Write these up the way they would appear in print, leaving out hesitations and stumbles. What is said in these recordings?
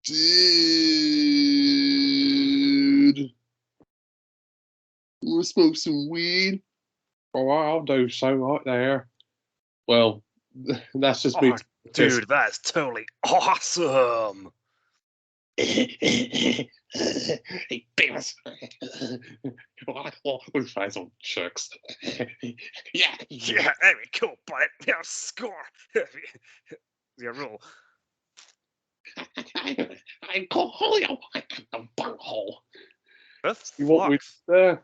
Dude, wanna smoke some weed? Oh, I'll do so right there. Well, that's just me. Oh, dude, that's totally awesome. Hey, Beavis. We'll try some tricks. Yeah. Yeah, very cool, but yeah, score. Yeah, roll. I'm Coolio. I'm bunghole. That's See what we fucks. there?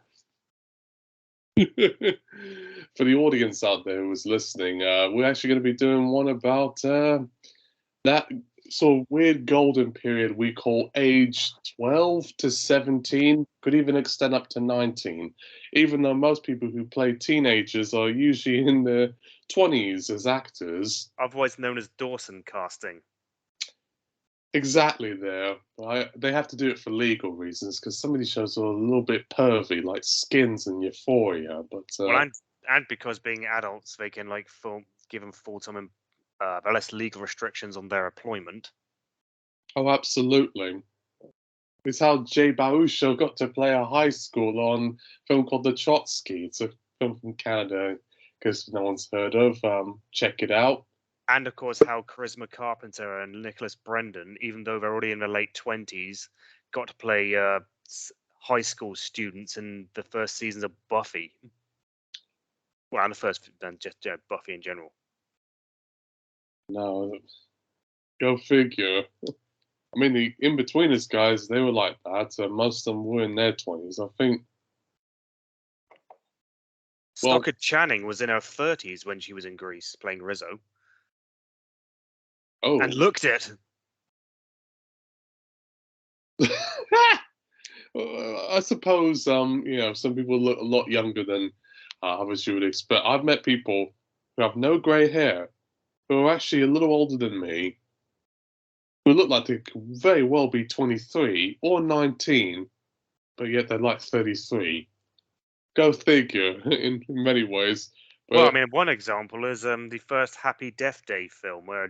For the audience out there who's listening, we're actually going to be doing one about that sort of weird golden period we call age 12 to 17, could even extend up to 19, even though most people who play teenagers are usually in their 20s as actors. Otherwise known as Dawson casting. Exactly there. They have to do it for legal reasons because some of these shows are a little bit pervy, like Skins and Euphoria. But Well, and because being adults, they can like give them full-time, less legal restrictions on their employment. oh, absolutely. It's how Jay Baruchel got to play a high school on a film called The Trotsky. It's a film from Canada because no one's heard of. Check it out. And of course, how Charisma Carpenter and Nicholas Brendan, even though they're already in their late 20s, got to play high school students in the first seasons of Buffy. Well, and the first, then just Buffy in general. No, go figure. I mean, the in-betweeners guys, they were like that. Most of them were in their 20s, I think. Well, Stockard Channing was in her 30s when she was in Grease playing Rizzo. oh. And looked it. I suppose, some people look a lot younger than others you would expect. I've met people who have no grey hair, who are actually a little older than me, who look like they could very well be 23 or 19, but yet they're like 33. Go figure, in many ways. But, Well, I mean, one example is the first Happy Death Day film, where I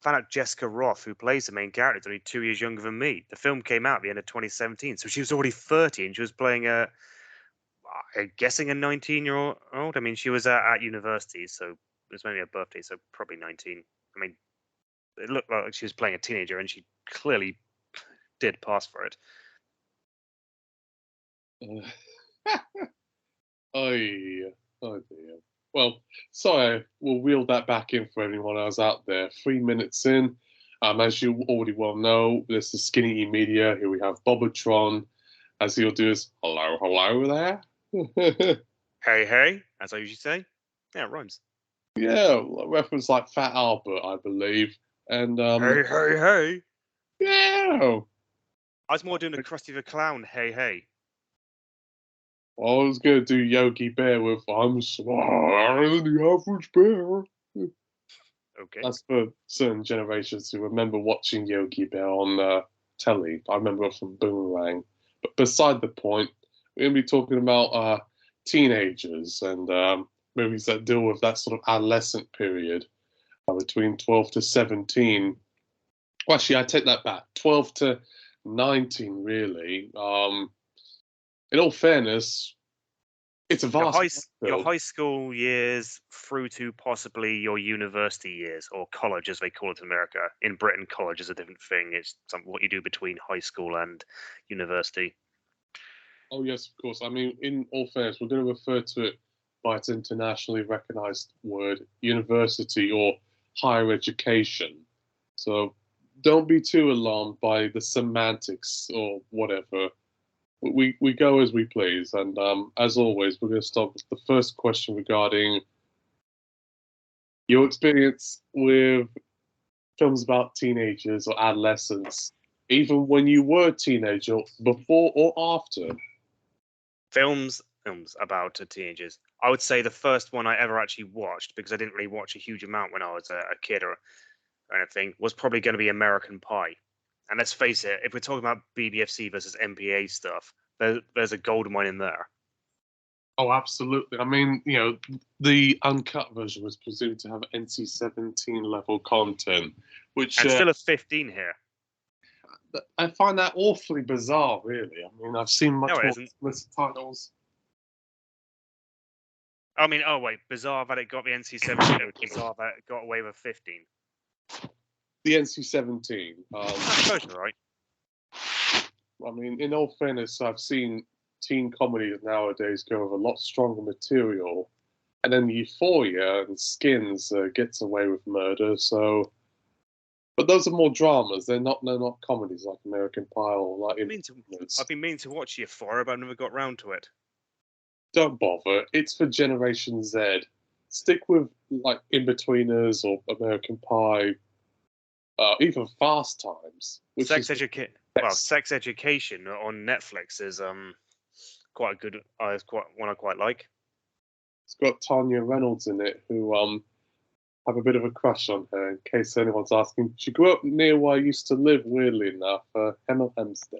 found out Jessica Roth, who plays the main character, is only 2 years younger than me. The film came out at the end of 2017, so she was already 30, and she was playing I'm guessing a 19-year-old. I mean, she was at university, so it was maybe her birthday, so probably 19. I mean, it looked like she was playing a teenager, and she clearly did pass for it. oh, dear. Well, sorry, we'll reel that back in for anyone else out there. 3 minutes in. As you already well know, this is Skinny E Media. Here we have Bobatron. As he'll do is, hello there. Hey, hey, as I usually say. Yeah, it rhymes. Yeah, reference like Fat Albert, I believe. And, Hey, hey, hey. yeah. I was more doing the Krusty the Clown, hey, hey. I was going to do Yogi Bear with, I'm smarter than the average bear. Okay. That's for certain generations who remember watching Yogi Bear on telly. I remember from Boomerang. But beside the point, we're going to be talking about teenagers and movies that deal with that sort of adolescent period between 12 to 17. Well, actually, I take that back. 12 to 19, really. In all fairness, it's a vast Your high school years through to possibly your university years, or college as they call it in America. In Britain, college is a different thing. It's what you do between high school and university. Oh, yes, of course. I mean, in all fairness, we're going to refer to it by its internationally recognized word, university or higher education. So don't be too alarmed by the semantics or whatever. We go as we please. And as always, we're going to start with the first question regarding your experience with films about teenagers or adolescents, even when you were a teenager, before or after. Films about teenagers. I would say the first one I ever actually watched, because I didn't really watch a huge amount when I was a kid or anything, was probably going to be American Pie. And let's face it, if we're talking about BBFC versus MPAA stuff, there's a gold mine in there. Oh, absolutely. I mean, the uncut version was presumed to have NC-17 level content, which and still a 15 here. I find that awfully bizarre, really. I mean, I've seen much No, it more isn't. explicit titles. I mean, oh wait, bizarre that it got the NC-17, or bizarre that it got away with 15. The NC-17. That's close, right? I mean, in all fairness, I've seen teen comedies nowadays go with a lot stronger material, and then Euphoria and Skins gets away with murder. So, but those are more dramas. They're not comedies like American Pie or like I've been meaning to watch Euphoria, but I've never got round to it. Don't bother. It's for Generation Z. Stick with like Inbetweeners or American Pie, even Fast Times, which Sex is Sex Education on Netflix is quite a good. It's quite one I quite like. it's got Tanya Reynolds in it, who have a bit of a crush on her. In case anyone's asking, she grew up near where I used to live. Weirdly enough, Hemel Hempstead.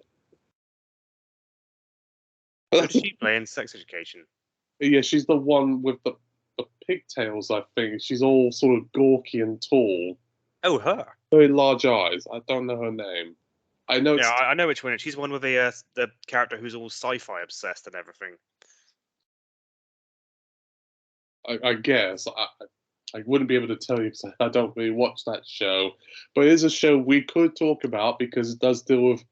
What does she play in Sex Education? Yeah, she's the one with the pigtails. I think she's all sort of gawky and tall. Oh, her. Very large eyes. I don't know her name. I know. Yeah, I know which one. She's one with the character who's all sci-fi obsessed and everything. I guess I wouldn't be able to tell you because I don't really watch that show. But it is a show we could talk about because it does deal with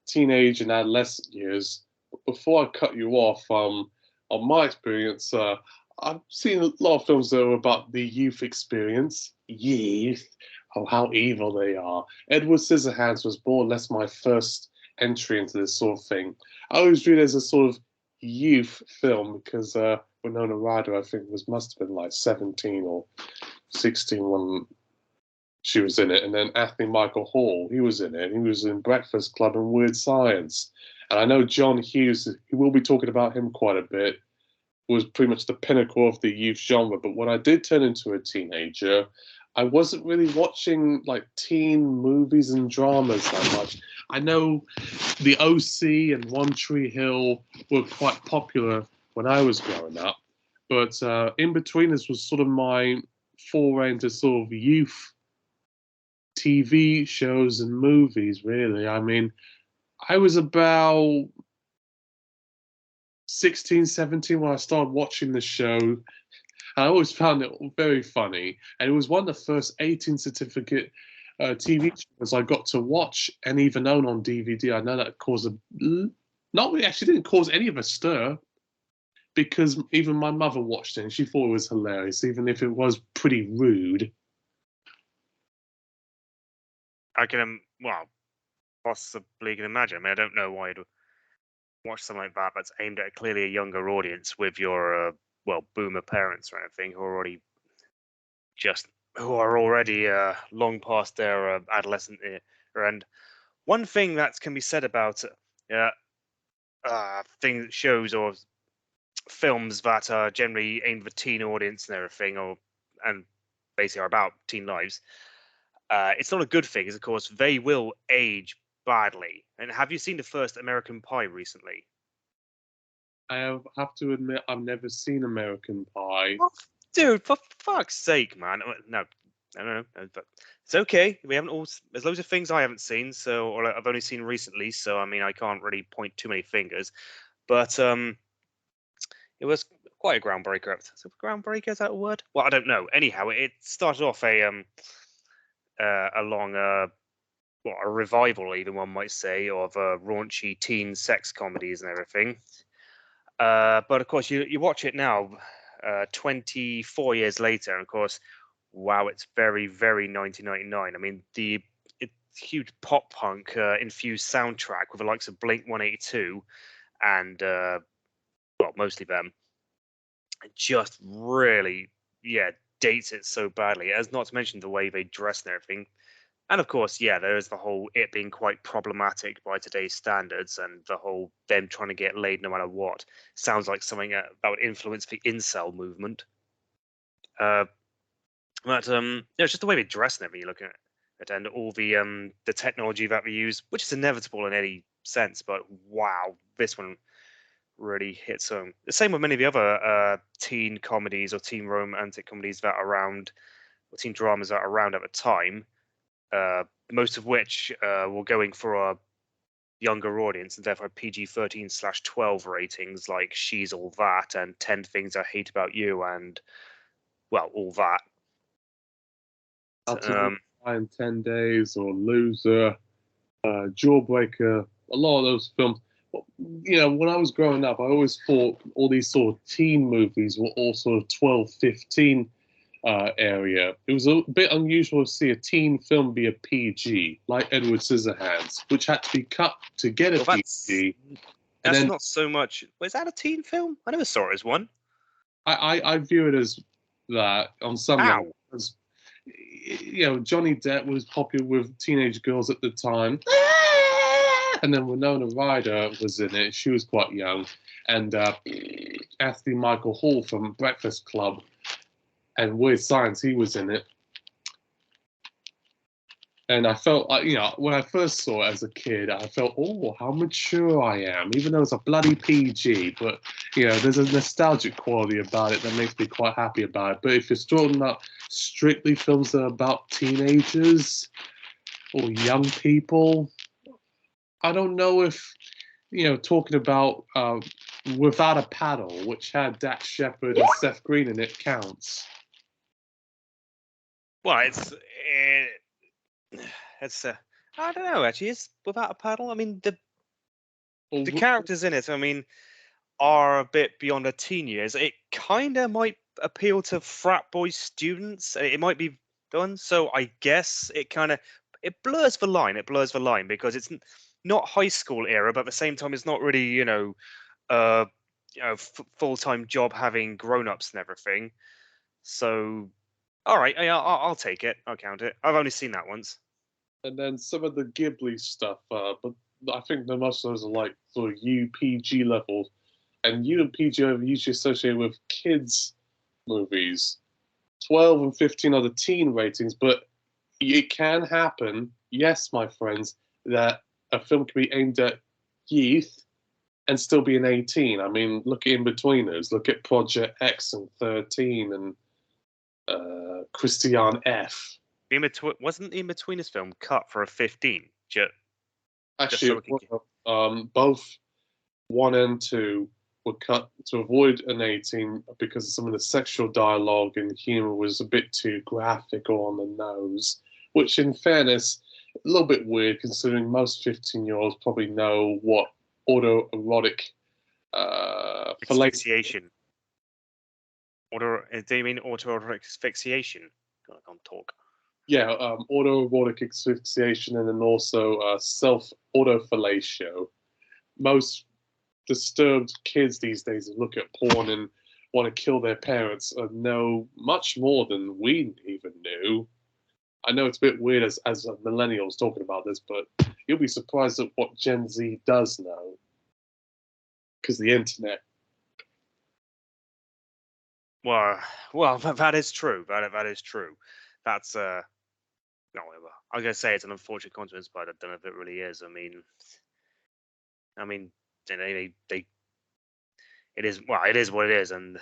teenage and adolescent years. But before I cut you off, on my experience, I've seen a lot of films that are about the youth experience. Youth. Oh, how evil they are. Edward Scissorhands was more or less my first entry into this sort of thing. I always viewed it as a sort of youth film because Winona Ryder, I think, must have been like 17 or 16 when she was in it. And then Anthony Michael Hall, he was in it. He was in Breakfast Club and Weird Science. And I know John Hughes, we will be talking about him quite a bit, was pretty much the pinnacle of the youth genre. But when I did turn into a teenager, I wasn't really watching like teen movies and dramas that much. I know the OC and One Tree Hill were quite popular when I was growing up, but Inbetweeners was sort of my foray into sort of youth TV shows and movies, really. I mean, I was about 16, 17 when I started watching the show. I always found it very funny, and it was one of the first 18 certificate TV shows I got to watch and even own on DVD. I know that caused not really, actually didn't cause any of a stir because even my mother watched it and she thought it was hilarious, even if it was pretty rude. I can, possibly can imagine. I mean, I don't know why you'd watch something like that that's aimed at clearly a younger audience with your boomer parents or anything who are already long past their adolescent era. And one thing that can be said about shows or films that are generally aimed at the teen audience and everything, and basically are about teen lives, it's not a good thing, is of course they will age badly. And have you seen the first American Pie recently? I have to admit, I've never seen American Pie. Oh, dude, for fuck's sake, man! No, but it's okay. We haven't all. There's loads of things I haven't seen, or I've only seen recently. So I mean, I can't really point too many fingers. But it was quite a groundbreaker. So groundbreaker, is that a word? Well, I don't know. Anyhow, it started off a revival, even one might say, of raunchy teen sex comedies and everything. But of course, you watch it now, 24 years later, and of course, wow, it's very, very 1999. I mean, it's huge pop punk infused soundtrack with the likes of Blink 182 and mostly them. It just really, dates it so badly. As not to mention the way they dress and everything. And of course, there is the whole it being quite problematic by today's standards, and the whole them trying to get laid no matter what. Sounds like something that would influence the incel movement. But it's just the way they dress and everything. You're looking at it, and all the technology that they use, which is inevitable in any sense. But wow, this one really hits home. The same with many of the other teen comedies or teen romantic comedies that are around, or teen dramas that are around at the time. most of which were going for a younger audience and therefore PG-13/12 ratings, like She's All That and 10 Things I Hate About You and, well, all that. Absolutely Fine, 10 Days or Loser, Jawbreaker, a lot of those films. You know, when I was growing up, I always thought all these sort of teen movies were all sort of 12, 15 area. It was a bit unusual to see a teen film be a PG, like Edward Scissorhands, which had to be cut to get a PG. That's not so much. Was that a teen film? I never saw it as one. I view it as that on some level. As, you know, Johnny Depp was popular with teenage girls at the time. And then Winona Ryder was in it. She was quite young. And Anthony Michael Hall from Breakfast Club and Weird Science, he was in it. And I felt, you know, when I first saw it as a kid, I felt, oh, how mature I am, even though it's a bloody PG. But, you know, there's a nostalgic quality about it that makes me quite happy about it. But if you're talking about strictly films that are about teenagers or young people, I don't know if, you know, talking about Without a Paddle, which had Dax Shepard and Seth Green in it, counts. Well, it's I don't know. Actually, it's Without a Paddle. I mean, the characters in it, I mean, are a bit beyond their teen years. It kind of might appeal to frat boy students. It might be done. So I guess it blurs the line. It blurs the line because it's not high school era, but at the same time, it's not really, you know, full-time job having grown-ups and everything. So, all right, I'll take it. I'll count it. I've only seen that once. And then some of the Ghibli stuff, but I think the most of those are like sort of UPG levels. And U and PG are usually associated with kids' movies. 12 and 15 are the teen ratings, but it can happen, yes, my friends, that a film can be aimed at youth and still be an 18. I mean, look at Inbetweeners, look at Project X and 13 and Christian F. Wasn't the Inbetweeners film cut for a 15? Actually, both 1 and 2 were cut to avoid an 18 because some of the sexual dialogue and humor was a bit too graphic or on the nose, which in fairness, a little bit weird considering most 15-year-olds probably know what autoerotic asphyxiation. Do you mean autoerotic asphyxiation? I can't talk. Yeah, autoerotic asphyxiation and then also self-autofellatio. Most disturbed kids these days who look at porn and want to kill their parents know much more than we even knew. I know it's a bit weird as millennials talking about this, but you'll be surprised at what Gen Z does know. Because the internet. Well, that is true. That is true. That's no, I was gonna say it's an unfortunate consequence, but I don't know if it really is. I mean, they it is it is what it is, and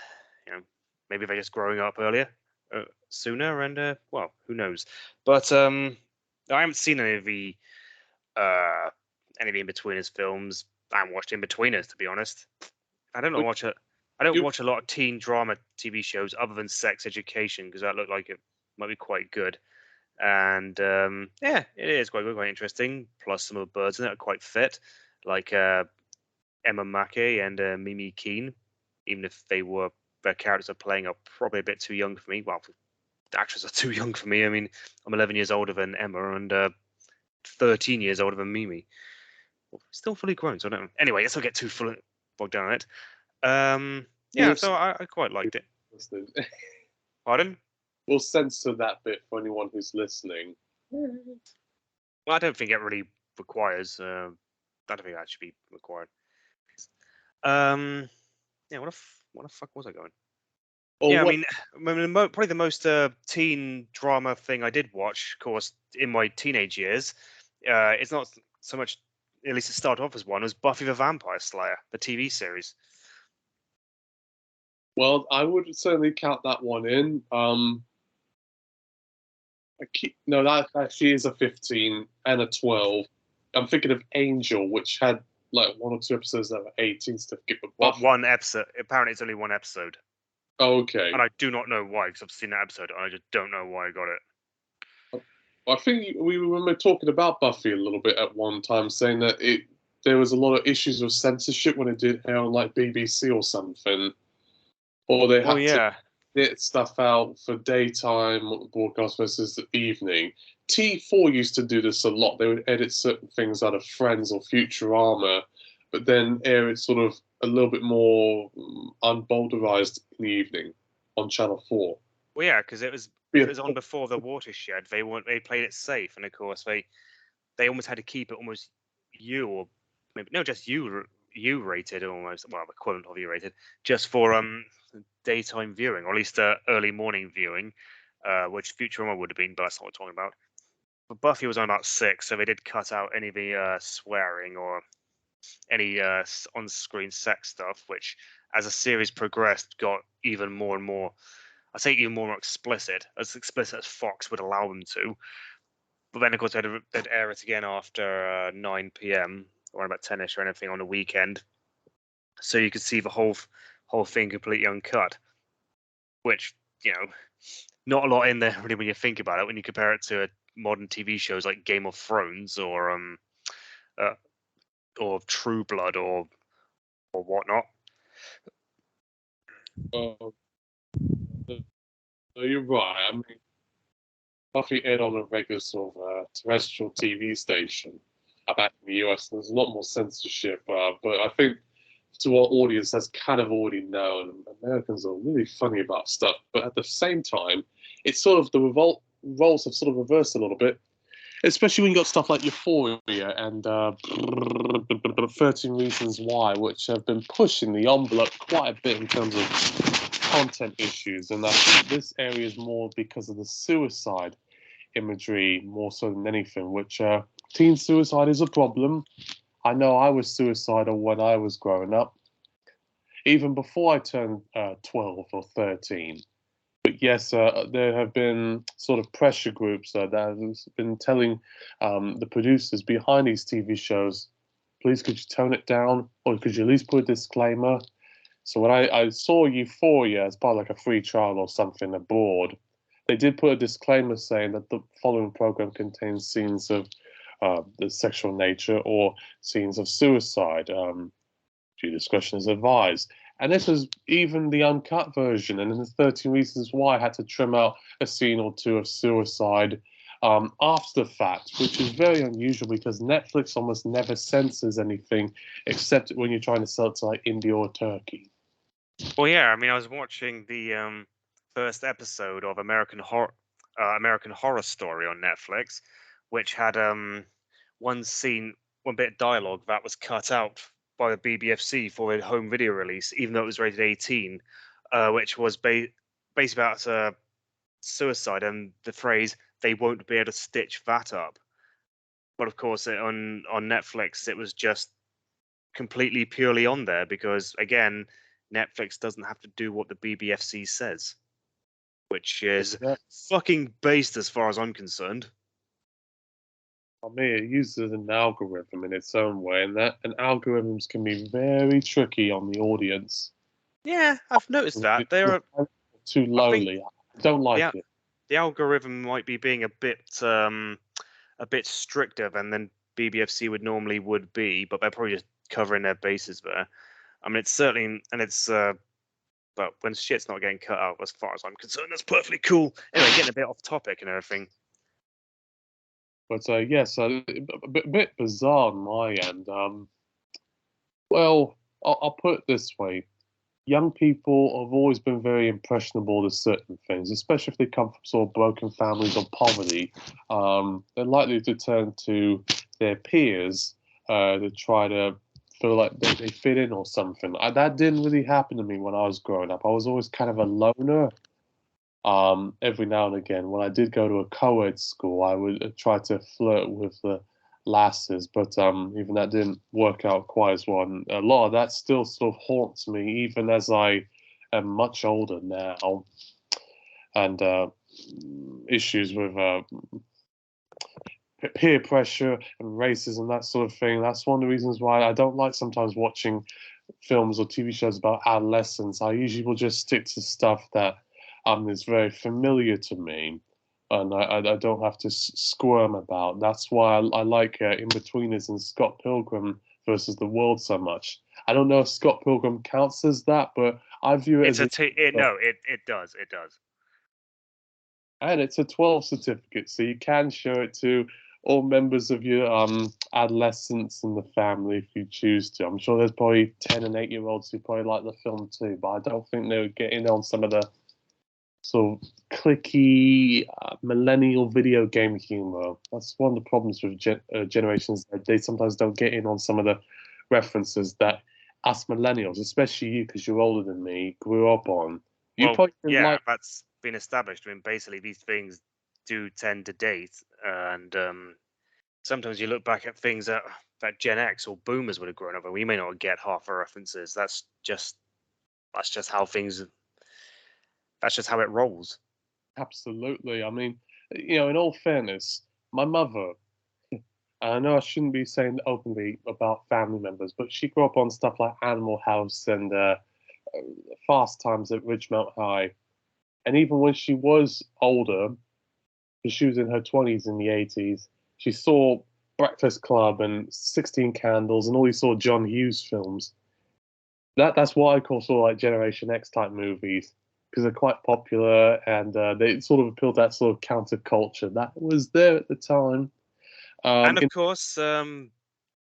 you know, maybe they're just growing up earlier, sooner, and well, who knows? But I haven't seen any of the Inbetweeners films. I haven't watched Inbetweeners, to be honest. I don't watch it. I don't watch a lot of teen drama TV shows other than Sex Education because that looked like it might be quite good. And yeah, it is quite good, quite interesting. Plus, some of the birds in it are quite fit, like Emma Mackey and Mimi Keene. Even if their characters are playing are probably a bit too young for me. Well, the actors are too young for me. I mean, I'm 11 years older than Emma and 13 years older than Mimi. Well, still fully grown, so I don't. Anyway, let's not get too bogged down on it. Yeah, so I quite liked it. Pardon? We'll censor that bit for anyone who's listening. Well, I don't think it really requires. I don't think that should be required. Yeah, what the fuck was I going? Yeah, I mean, probably the most teen drama thing I did watch, of course, in my teenage years. It's not so much, at least to start off as one, was Buffy the Vampire Slayer, the TV series. Well, I would certainly count that one in. No, that actually is a 15 and a 12. I'm thinking of Angel, which had like 1 or 2 episodes that were 18 certificate, but But Buffy. one episode. Apparently, it's only one episode, Okay. and I do not know why because I've seen that episode and I just don't know why I got it. I think we were talking about Buffy a little bit at one time, saying that there was a lot of issues with censorship when it did air on like BBC or something, or they had to get stuff out for daytime broadcast versus the evening. T4 used to do this a lot. They would edit certain things out of Friends or Futurama, but then air it sort of a little bit more unbolderized in the evening on Channel 4. Well, yeah, because it was on before the Watershed. They played it safe, and of course they almost had to keep it almost or maybe no, just U rated almost, well, equivalent of U rated, just for daytime viewing, or at least early morning viewing, which Futurama would have been, but that's not what we're talking about. But Buffy was on about 6, so they did cut out any of the swearing or any on-screen sex stuff, which as the series progressed got even more and more, I say even more explicit as Fox would allow them to. But then, of course, they'd air it again after 9 p.m. or about 10ish or anything on the weekend, so you could see the whole thing completely uncut. Which, not a lot in there really when you think about it. When you compare it to modern TV shows like Game of Thrones or True Blood or whatnot. No, you're right. I mean, Buffy aired on a regular sort of terrestrial TV station back in the US. There's a lot more censorship, but I think to our audience that's kind of already known. Americans are really funny about stuff, but at the same time, it's sort of the roles have sort of reversed a little bit, especially when you got stuff like Euphoria and 13 Reasons Why, which have been pushing the envelope quite a bit in terms of content issues. And I think this area is more because of the suicide imagery more so than anything, which teen suicide is a problem. I know I was suicidal when I was growing up, even before I turned 12 or 13. But yes, there have been sort of pressure groups that have been telling the producers behind these TV shows, please could you tone it down, or could you at least put a disclaimer? So when I saw Euphoria as part of like a free trial or something abroad, they did put a disclaimer saying that the following program contains scenes of the sexual nature or scenes of suicide. Due discretion is advised. And this was even the uncut version. And in the 13 Reasons Why, I had to trim out a scene or two of suicide after the fact, which is very unusual because Netflix almost never censors anything except when you're trying to sell it to like India or Turkey. Well, yeah, I mean, I was watching the first episode of American Horror Story on Netflix, which had one bit of dialogue that was cut out by the BBFC for a home video release, even though it was rated 18, which was basically about suicide and the phrase "they won't be able to stitch that up." But of course, on Netflix, it was just completely purely on there because, again, Netflix doesn't have to do what the BBFC says, which is fucking based as far as I'm concerned. I mean, it uses an algorithm in its own way, and algorithms can be very tricky on the audience. Yeah, I've noticed that. They're too lowly. I don't like it. The algorithm might be being a bit stricter than BBFC would be, but they're probably just covering their bases there. I mean, it's certainly, and it's but when shit's not getting cut out, as far as I'm concerned, that's perfectly cool. Anyway, getting a bit off topic and everything. But yes, a bit bizarre on my end. Well, I'll put it this way. Young people have always been very impressionable to certain things, especially if they come from sort of broken families or poverty. They're likely to turn to their peers to try to feel like they fit in or something. That didn't really happen to me when I was growing up. I was always kind of a loner. Every now and again, when I did go to a co-ed school, I would try to flirt with the lasses, but even that didn't work out quite as well. And a lot of that still sort of haunts me, even as I am much older now. And issues with peer pressure and racism, that sort of thing. That's one of the reasons why I don't like sometimes watching films or TV shows about adolescence. I usually will just stick to stuff that is very familiar to me, and I don't have to squirm about. That's why I like Inbetweeners and Scott Pilgrim versus the World so much. I don't know if Scott Pilgrim counts as that, but I view it It's as no, it does. It does. and it's a 12 certificate, so you can show it to all members of your adolescents in the family if you choose to. I'm sure there's probably 10 and 8-year-olds who probably like the film too, but I don't think they would get in on some of the sort of clicky millennial video game humor. That's one of the problems with generations. They sometimes don't get in on some of the references that us millennials, especially you because you're older than me, grew up on. You Well, probably didn't yeah, like. that's been established. I mean, basically, these things do tend to date, and sometimes you look back at things that Gen X or Boomers would have grown up, and we may not get half the references. That's just how things. That's just how it rolls. Absolutely. I mean, in all fairness, my mother, I know I shouldn't be saying openly about family members, but she grew up on stuff like Animal House and Fast Times at Ridgemount High. And even when she was older, because she was in her 20s in the 80s, she saw Breakfast Club and 16 Candles and all these sort of John Hughes films. That's what I call sort of like Generation X type movies because they're quite popular and they sort of appeal to that sort of counterculture that was there at the time. And of In course,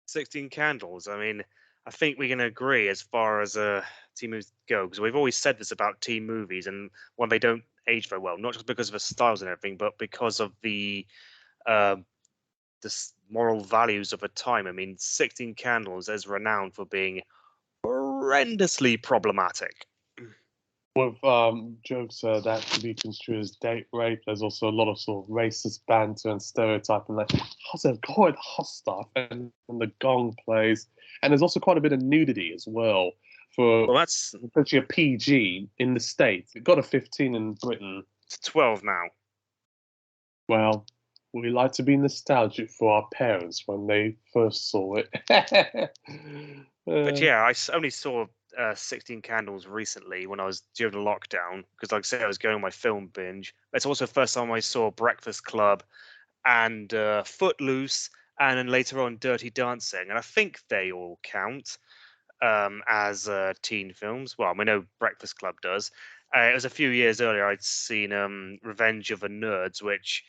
16 Candles. I mean, I think we can agree as far as teen movies go, because we've always said this about teen movies, and when they don't age very well, not just because of the styles and everything, but because of uh, moral values of a time. I mean, 16 Candles is renowned for being horrendously problematic. with jokes that can be construed as date rape, there's also a lot of sort of racist banter and stereotyping, like how's it going, hot stuff, and the gong plays, and there's also quite a bit of nudity as well for Well, that's especially a PG in the States. It got a 15 in Britain. 12 now. Well, we like to be nostalgic for our parents when they first saw it. But yeah, only saw 16 Candles recently when I was during the lockdown, because like I said, I was going on my film binge. It's also the first time I saw Breakfast Club and Footloose, and then later on Dirty Dancing. And I think they all count as teen films. Well, I know Breakfast Club does. It was a few years earlier I'd seen Revenge of the Nerds, which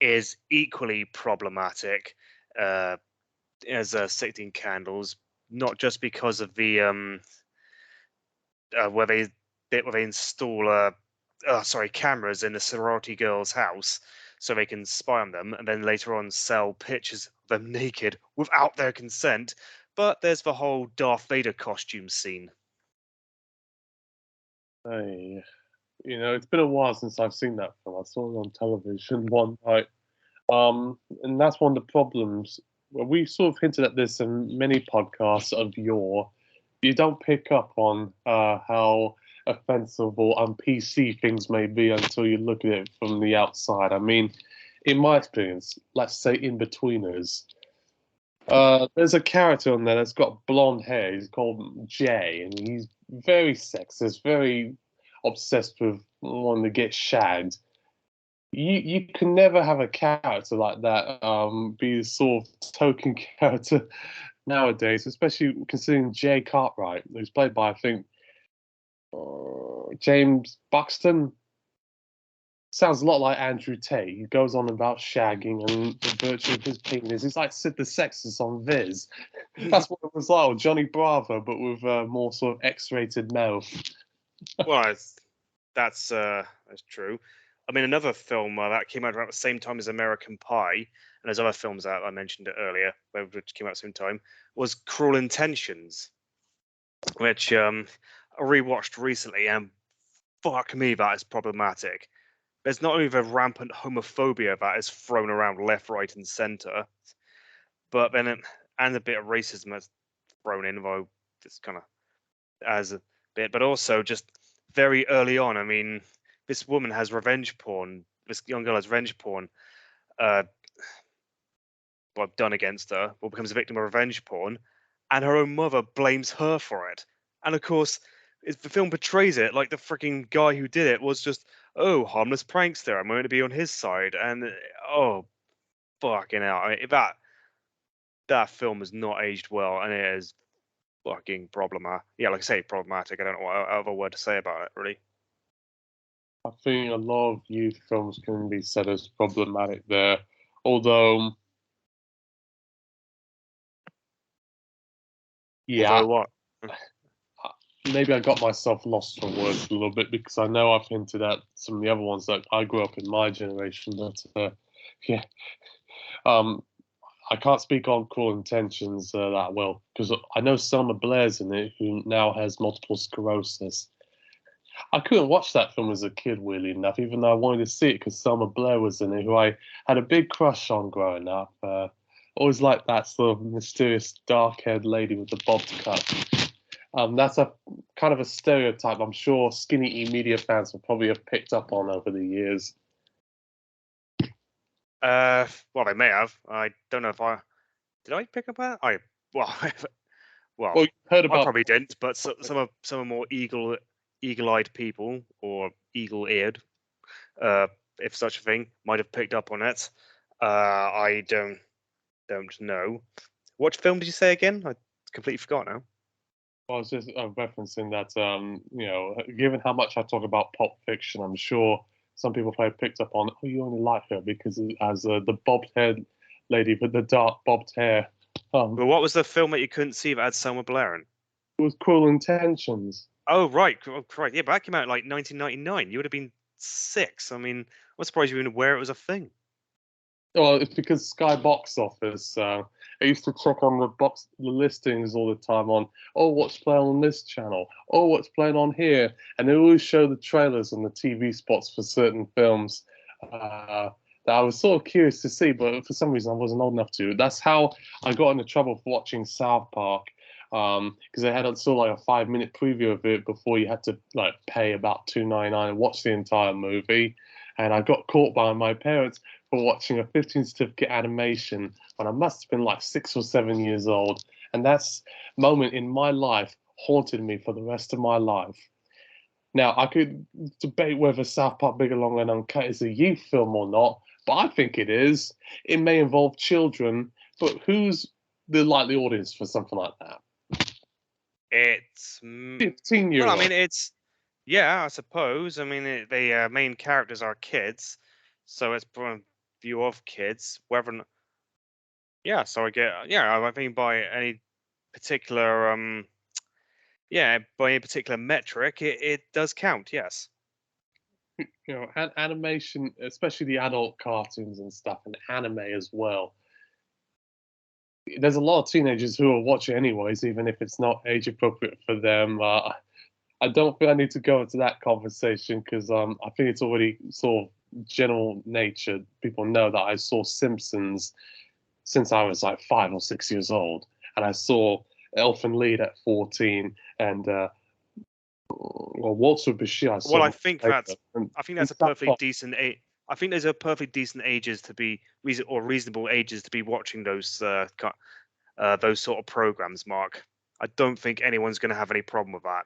is equally problematic as 16 Candles, not just because of the where they install cameras in the sorority girl's house so they can spy on them, and then later on sell pictures of them naked without their consent. But there's the whole Darth Vader costume scene. Hey, it's been a while since I've seen that film. I saw it on television one night. And that's one of the problems. Well, we sort of hinted at this in many podcasts of yore. You don't pick up on how offensive or un-PC things may be until you look at it from the outside. I mean, in my experience, let's say Inbetweeners, there's a character on there that's got blonde hair. He's called Jay, and he's very sexist, very obsessed with wanting to get shagged. You can never have a character like that be the sort of token character nowadays, especially considering Jay Cartwright, who's played by I think James Buxton. Sounds a lot like Andrew Tate. He goes on about shagging and the virtue of his penis. He's like Sid the Sexist on Viz. That's what it was like, or Johnny Bravo, but with a more sort of X-rated mouth. Well, that's true. I mean, another film that came out around the same time as American Pie, and there's other films that I mentioned it earlier, which came out at the same time, was Cruel Intentions, which I rewatched recently, and fuck me, that is problematic. There's not only the rampant homophobia that is thrown around left, right, and centre, but then and a bit of racism that's thrown in, though it's kind of as a bit, but also just very early on. I mean, this woman has revenge porn. This young girl has revenge porn done against her, or becomes a victim of revenge porn, and her own mother blames her for it. And of course, the film portrays it like the freaking guy who did it was just, oh, harmless prankster. I'm going to be on his side. And oh, fucking hell. I mean, that film has not aged well, and it is fucking problematic. Yeah, like I say, problematic. I don't know what other word to say about it, really. I think a lot of youth films can be said as problematic there, although. Yeah, Although what? maybe I got myself lost for words a little bit because I know I've hinted at some of the other ones that I grew up in my generation, but yeah, I can't speak on Cruel Intentions that well because I know Selma Blair's in it, who now has multiple sclerosis. I couldn't watch that film as a kid, weirdly enough, even though I wanted to see it because Selma Blair was in it, who I had a big crush on growing up. Always liked that sort of mysterious, dark-haired lady with the bob cut. That's a kind of a stereotype I'm sure Skinny E media fans will probably have picked up on over the years. Well, they may have. I don't know if did I pick up that? Well, well, Well, you heard I about probably didn't, but some are more eagle-eyed people or eagle-eared, if such a thing, might have picked up on it. I don't know. What film did you say again? I completely forgot now. I was just referencing that, given how much I talk about Pulp Fiction, I'm sure some people probably picked up on, oh, you only like her because as the bobbed-haired lady with the dark bobbed hair. But what was the film that you couldn't see that had Selma Blair in? It was Cruel Intentions. Oh, right. Oh, right. Yeah, but that came out in like 1999. You would have been 6. I mean, I'm surprised you were even aware it was a thing. Well, it's because Sky Box Office. I used to check on the listings all the time on, oh, what's playing on this channel? Oh, what's playing on here? And they always show the trailers and the TV spots for certain films that I was sort of curious to see, but for some reason I wasn't old enough to. That's how I got into trouble for watching South Park, because they had sort of like a 5-minute preview of it before you had to like pay about $2.99 and watch the entire movie. And I got caught by my parents for watching a 15 certificate animation when I must have been like 6 or 7 years old. And that moment in my life haunted me for the rest of my life. Now, I could debate whether South Park Bigger, Longer, and Uncut is a youth film or not, but I think it is. It may involve children, but who's the likely audience for something like that? It's 15-year-old. well, I mean, it's yeah, I suppose. I mean, the main characters are kids, so it's from a view of kids. Whether, yeah, so I get, yeah, I mean, by any particular, by any particular metric, it does count. Yes. Animation, especially the adult cartoons and stuff, and anime as well. There's a lot of teenagers who will watch it anyways, even if it's not age appropriate for them. I don't think I need to go into that conversation because I think it's already sort of general nature. People know that I saw Simpsons since I was like 5 or 6 years old, and I saw Elfin Lied at 14, and Walter Bashir. Well, I think that's a perfectly decent age. I think there's a perfectly decent ages to be reasonable ages to be watching those sort of programs, Mark. I don't think anyone's going to have any problem with that.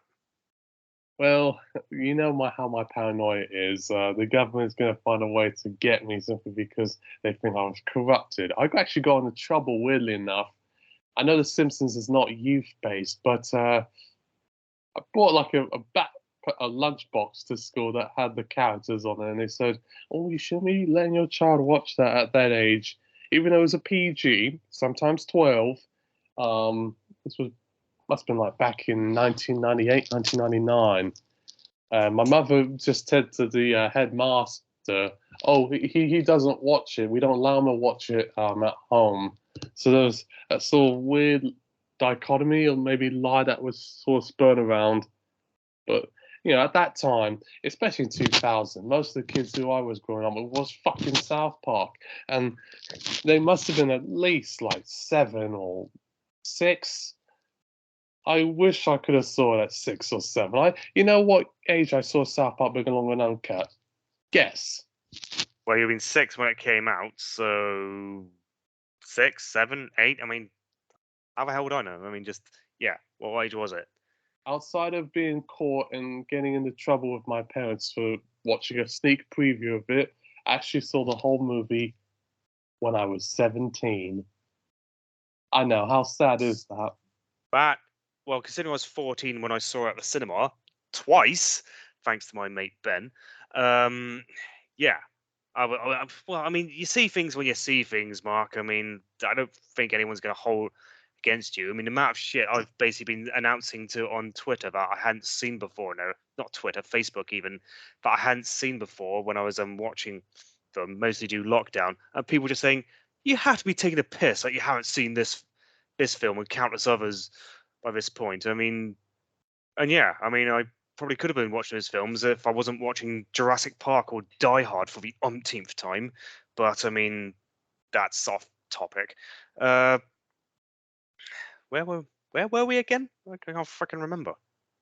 Well, you know how my paranoia is. The government's going to find a way to get me simply because they think I was corrupted. I actually got into trouble, weirdly enough. I know The Simpsons is not youth-based, but I bought like a lunchbox to school that had the characters on it, and they said, "Oh, you shouldn't be letting your child watch that at that age, even though it was a PG, sometimes 12." This must have been like back in 1998, 1999. My mother just said to the headmaster, "Oh, he doesn't watch it. We don't allow him to watch it at home." So there was that sort of weird dichotomy, or maybe lie that was sort of spurred around. But at that time, especially in 2000, most of the kids who I was growing up with was fucking South Park, and they must have been at least like 7 or 6. I wish I could have saw it at 6 or 7. You know what age I saw South Park Big Along and Uncut? Guess. Well, you've been 6 when it came out, so 6, 7, 8. I mean, how the hell would I know? I mean, just yeah. What age was it? Outside of being caught and getting into trouble with my parents for watching a sneak preview of it, I actually saw the whole movie when I was 17. I know, how sad is that? That well, considering I was 14 when I saw it at the cinema twice, thanks to my mate Ben. Um, yeah. Well, I mean, you see things when you see things, Mark. I mean, I don't think anyone's going to hold against you. I mean, the amount of shit I've basically been announcing to on Twitter that I hadn't seen before. No, not Twitter, Facebook even, that I hadn't seen before when I was watching them, mostly due lockdown, and people just saying you have to be taking a piss like you haven't seen this film and countless others by this point. I mean, and yeah, I mean, I probably could have been watching those films if I wasn't watching Jurassic Park or Die Hard for the umpteenth time. But I mean, that's off topic. Uh, where were we again? I can't freaking remember.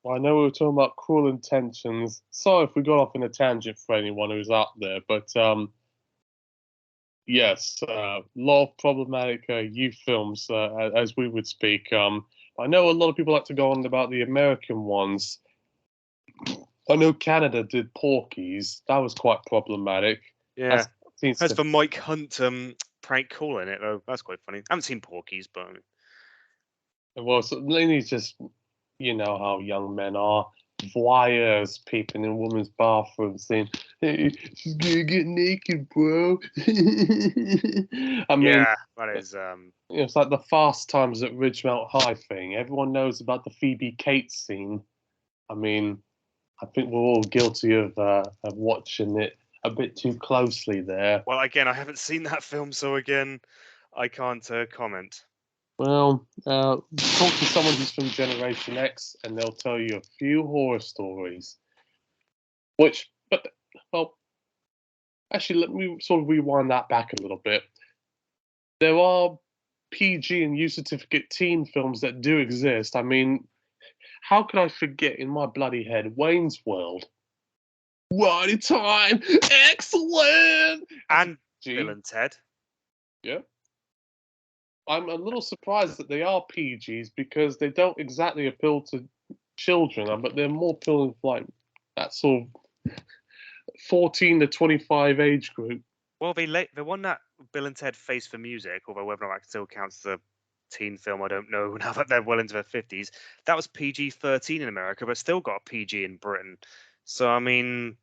Well, I know we were talking about Cruel Intentions. Sorry if we got off in a tangent for anyone who's out there, but yes, a lot of problematic youth films, as we would speak. I know a lot of people like to go on about the American ones. I know Canada did Porky's. That was quite problematic. Yeah, Seems as to, for Mike Hunt prank call in it though, that's quite funny. I haven't seen Porky's, but well, so Lainey's just, you know how young men are. Voyeurs peeping in women's bathrooms saying, "Hey, she's gonna get naked, bro." I mean, yeah, that is it's like the Fast Times at Ridgemount High thing. Everyone knows about the Phoebe Cates scene. I mean, I think we're all guilty of watching it a bit too closely there. well. Again, I haven't seen that film, so again, I can't comment. Well, talk to someone who's from Generation X, and they'll tell you a few horror stories. Which, but well, actually, let me sort of rewind that back a little bit. There are PG and U certificate teen films that do exist. I mean, how could I forget in my bloody head Wayne's World? Right time, excellent. And G, Bill and Ted. yeah. I'm a little surprised that they are PGs because they don't exactly appeal to children, but they're more appealing for like that sort of 14 to 25 age group. Well, the one that Bill and Ted Face for Music, although whether or not that still counts as a teen film, I don't know. Now that they're well into their 50s, that was PG-13 in America, but still got a PG in Britain. So I mean,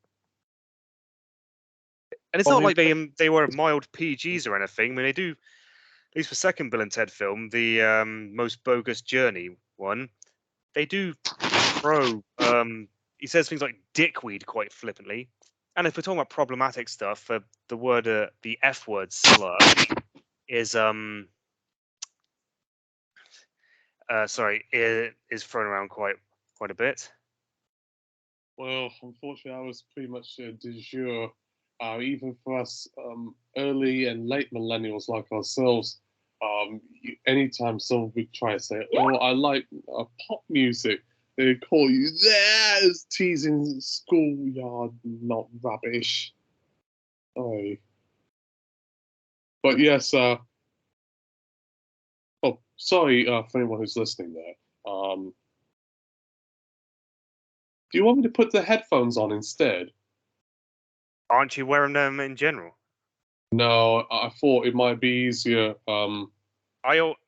and it's Well, not like they were mild PGs or anything. I mean, they do. At least for second Bill and Ted film, the most bogus journey one, they do throw. He says things like dickweed quite flippantly. And if we're talking about problematic stuff, the word, the F word slur is sorry, is thrown around quite a bit. well, unfortunately, I was pretty much de jure. Even for us early and late millennials like ourselves, anytime someone would try to say, "Oh, I like pop music," they call you that as teasing schoolyard, not rubbish. Oh, but yes. Oh, sorry for anyone who's listening there. Do you want me to put the headphones on instead? Aren't you wearing them in general? No, I thought it might be easier.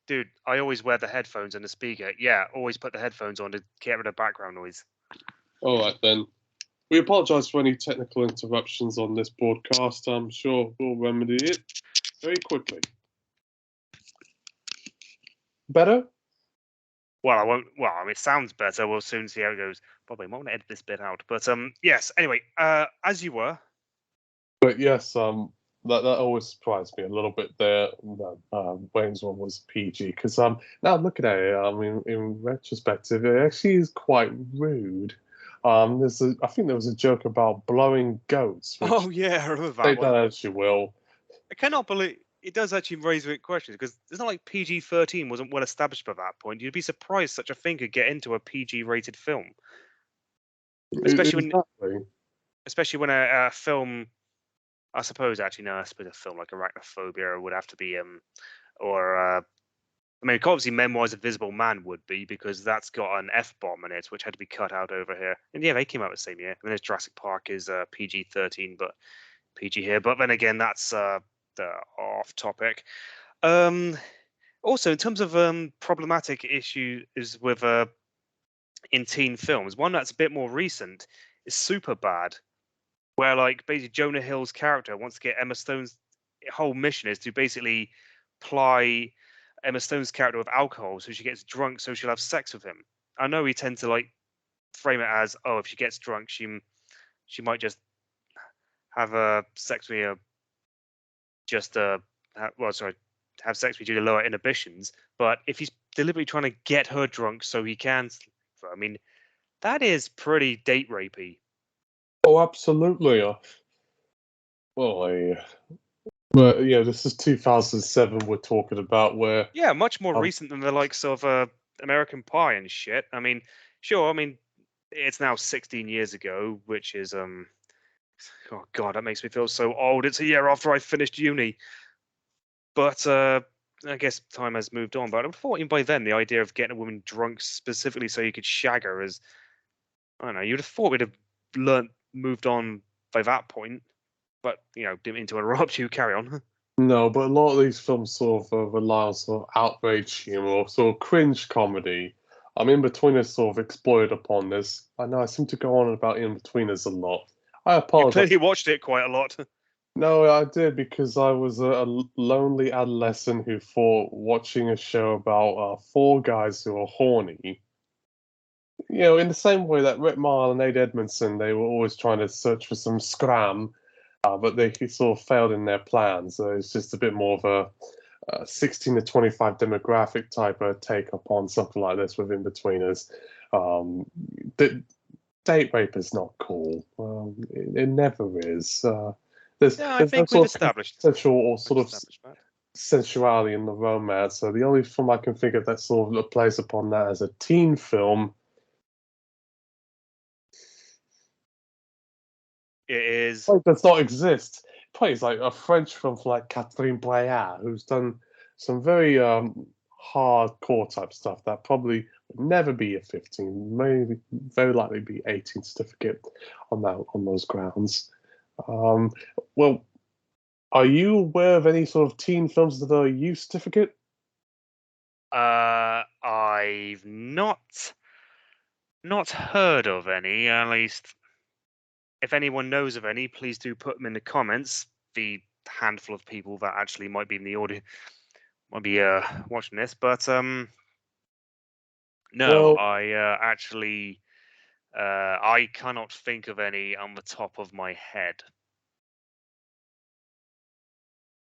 Dude, I always wear the headphones and the speaker. Yeah, always put the headphones on to get rid of background noise. All right then. We apologise for any technical interruptions on this broadcast. I'm sure we'll remedy it very quickly. Better? Well, I won't. Well, I mean, it sounds better. We'll soon see how it goes. Probably won't edit this bit out. But yes. Anyway, as you were. But yes, that always surprised me a little bit there. That Wayne's one was PG because now looking at it, I mean, in retrospective, it actually is quite rude. I think there was a joke about blowing goats. Which, Oh yeah, I remember that take one. that as you will. I cannot believe. it does actually raise weird questions because it's not like PG-13 wasn't well established by that point. You'd be surprised such a thing could get into a PG-rated film, especially Exactly. when a film. I suppose actually no, I suppose a film like Arachnophobia would have to be or I mean obviously Memoirs of Invisible Man would be because that's got an F-bomb in it which had to be cut out over here. And yeah, they came out the same year. And there's Jurassic Park is PG-13 but PG here. But then again, that's the off topic. Also, in terms of problematic issues with in teen films, one that's a bit more recent is Superbad, where like basically Jonah Hill's character wants to get Emma Stone's whole mission is to basically ply Emma Stone's character with alcohol so she gets drunk so she'll have sex with him. I know we tend to like frame it as, oh, if she gets drunk, she might just have sex with you, just have sex with you to lower inhibitions. But if he's deliberately trying to get her drunk so he can, I mean, that is pretty date rapey. Oh, absolutely. But yeah, this is 2007 we're talking about, where much more recent than the likes of American Pie and shit. I mean, sure. I mean, it's now 16 years ago, which is oh god, that makes me feel so old. It's a year after I finished uni. But I guess time has moved on. But I thought even by then the idea of getting a woman drunk specifically so you could shag her is, I don't know, you'd have thought we'd have moved on by that point. But, didn't mean to interrupt you. Carry on. No, but a lot of these films sort of rely on sort of outrage humor or sort of cringe comedy. Inbetweeners sort of exploited upon this. I know I seem to go on about Inbetweeners a lot. I You apologize. clearly watched it quite a lot. No, I did because I was a lonely adolescent who thought watching a show about four guys who are horny. In the same way that Rick Marl and Nate Edmondson, they were always trying to search for some scram, but they sort of failed in their plans. So it's just a bit more of a 16 to 25 demographic type of take upon something like this with Inbetweeners. Date rape is not cool. It never is. There's I think no we've sort of established sexual or sort of that. sensuality in the romance. So the only film I can think of that sort of plays upon that as a teen film. It is. Does not exist. It plays like a French film for like Catherine Breillat, who's done some very hardcore type stuff that probably would never be a 15, maybe very likely be 18 certificate on those grounds. Well, are you aware of any sort of teen films that are U certificate? I've not heard of any. At least, if anyone knows of any, please do put them in the comments. The handful of people that actually might be in the audio might be watching this, but no, Well, I actually I cannot think of any on the top of my head.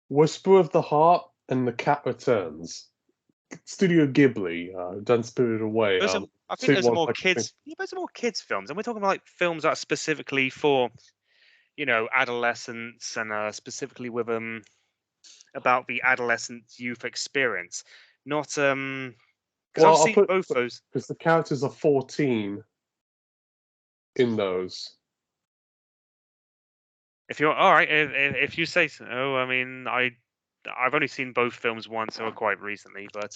Whisper of the Heart and The Cat Returns. Studio Ghibli, done Spirited Away. I think those are more kids. Those are more kids films, and we're talking about like films that are specifically for, adolescents and specifically with about the adolescent youth experience, not because I've seen both those. Because the characters are 14 in those. If you're all right, if you say so. I mean, I've only seen both films once, or quite recently, but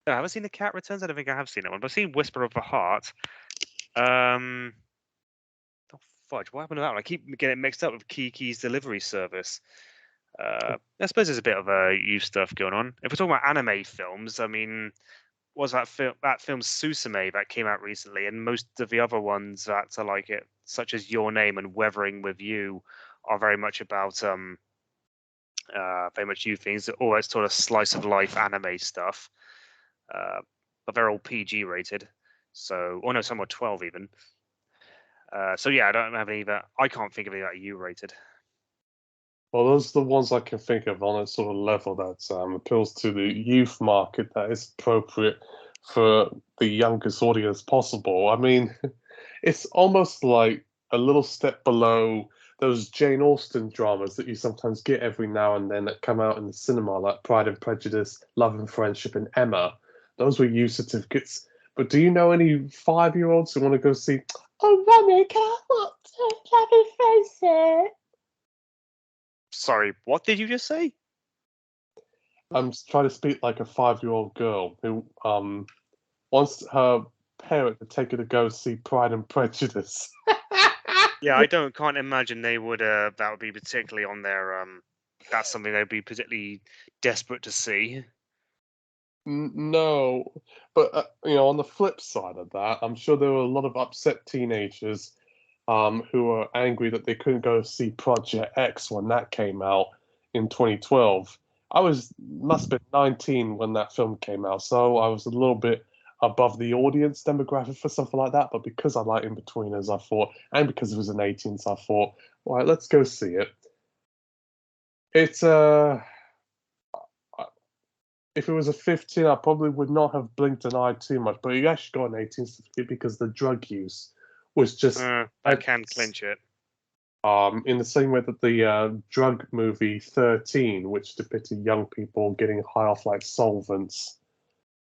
I haven't seen The Cat Returns. I don't think I have seen that one, but I've seen Whisper of the Heart. Oh fudge! What happened to that one? I keep getting it mixed up with Kiki's Delivery Service. I suppose there's a bit of youth stuff going on. If we're talking about anime films, I mean, was that film Susume that came out recently, and most of the other ones that are like it, such as Your Name and Weathering with You, are very much about very much youth things, or it's sort of slice of life anime stuff. But they're all PG rated, so no, some are 12 even. So yeah, I don't have any that I can't think of any that are U rated. Well, those are the ones I can think of on a sort of level that appeals to the youth market, that is appropriate for the youngest audience possible. I mean, it's almost like a little step below those Jane Austen dramas that you sometimes get every now and then that come out in the cinema, like Pride and Prejudice, Love and Friendship, and Emma. Those were youth certificates. But do you know any 5-year-olds who want to go see? Oh, Mummy, can I watch Love and Friendship? Sorry, what did you just say? I'm trying to speak like a 5-year-old girl who wants her parent to take her to go see Pride and Prejudice. Yeah, I can't imagine they would. That would be particularly on their. That's something they'd be particularly desperate to see. No, but on the flip side of that, I'm sure there were a lot of upset teenagers who were angry that they couldn't go see Project X when that came out in 2012. I must have been 19 when that film came out, so I was a little bit above the audience demographic for something like that. But because I like Inbetweeners, I thought, and because it was an 18, so I thought, all right, let's go see it. It's if it was a 15, I probably would not have blinked an eye too much. But you actually got an 18 certificate because the drug use was just That can clinch it. in the same way that the drug movie 13, which depicted young people getting high off like solvents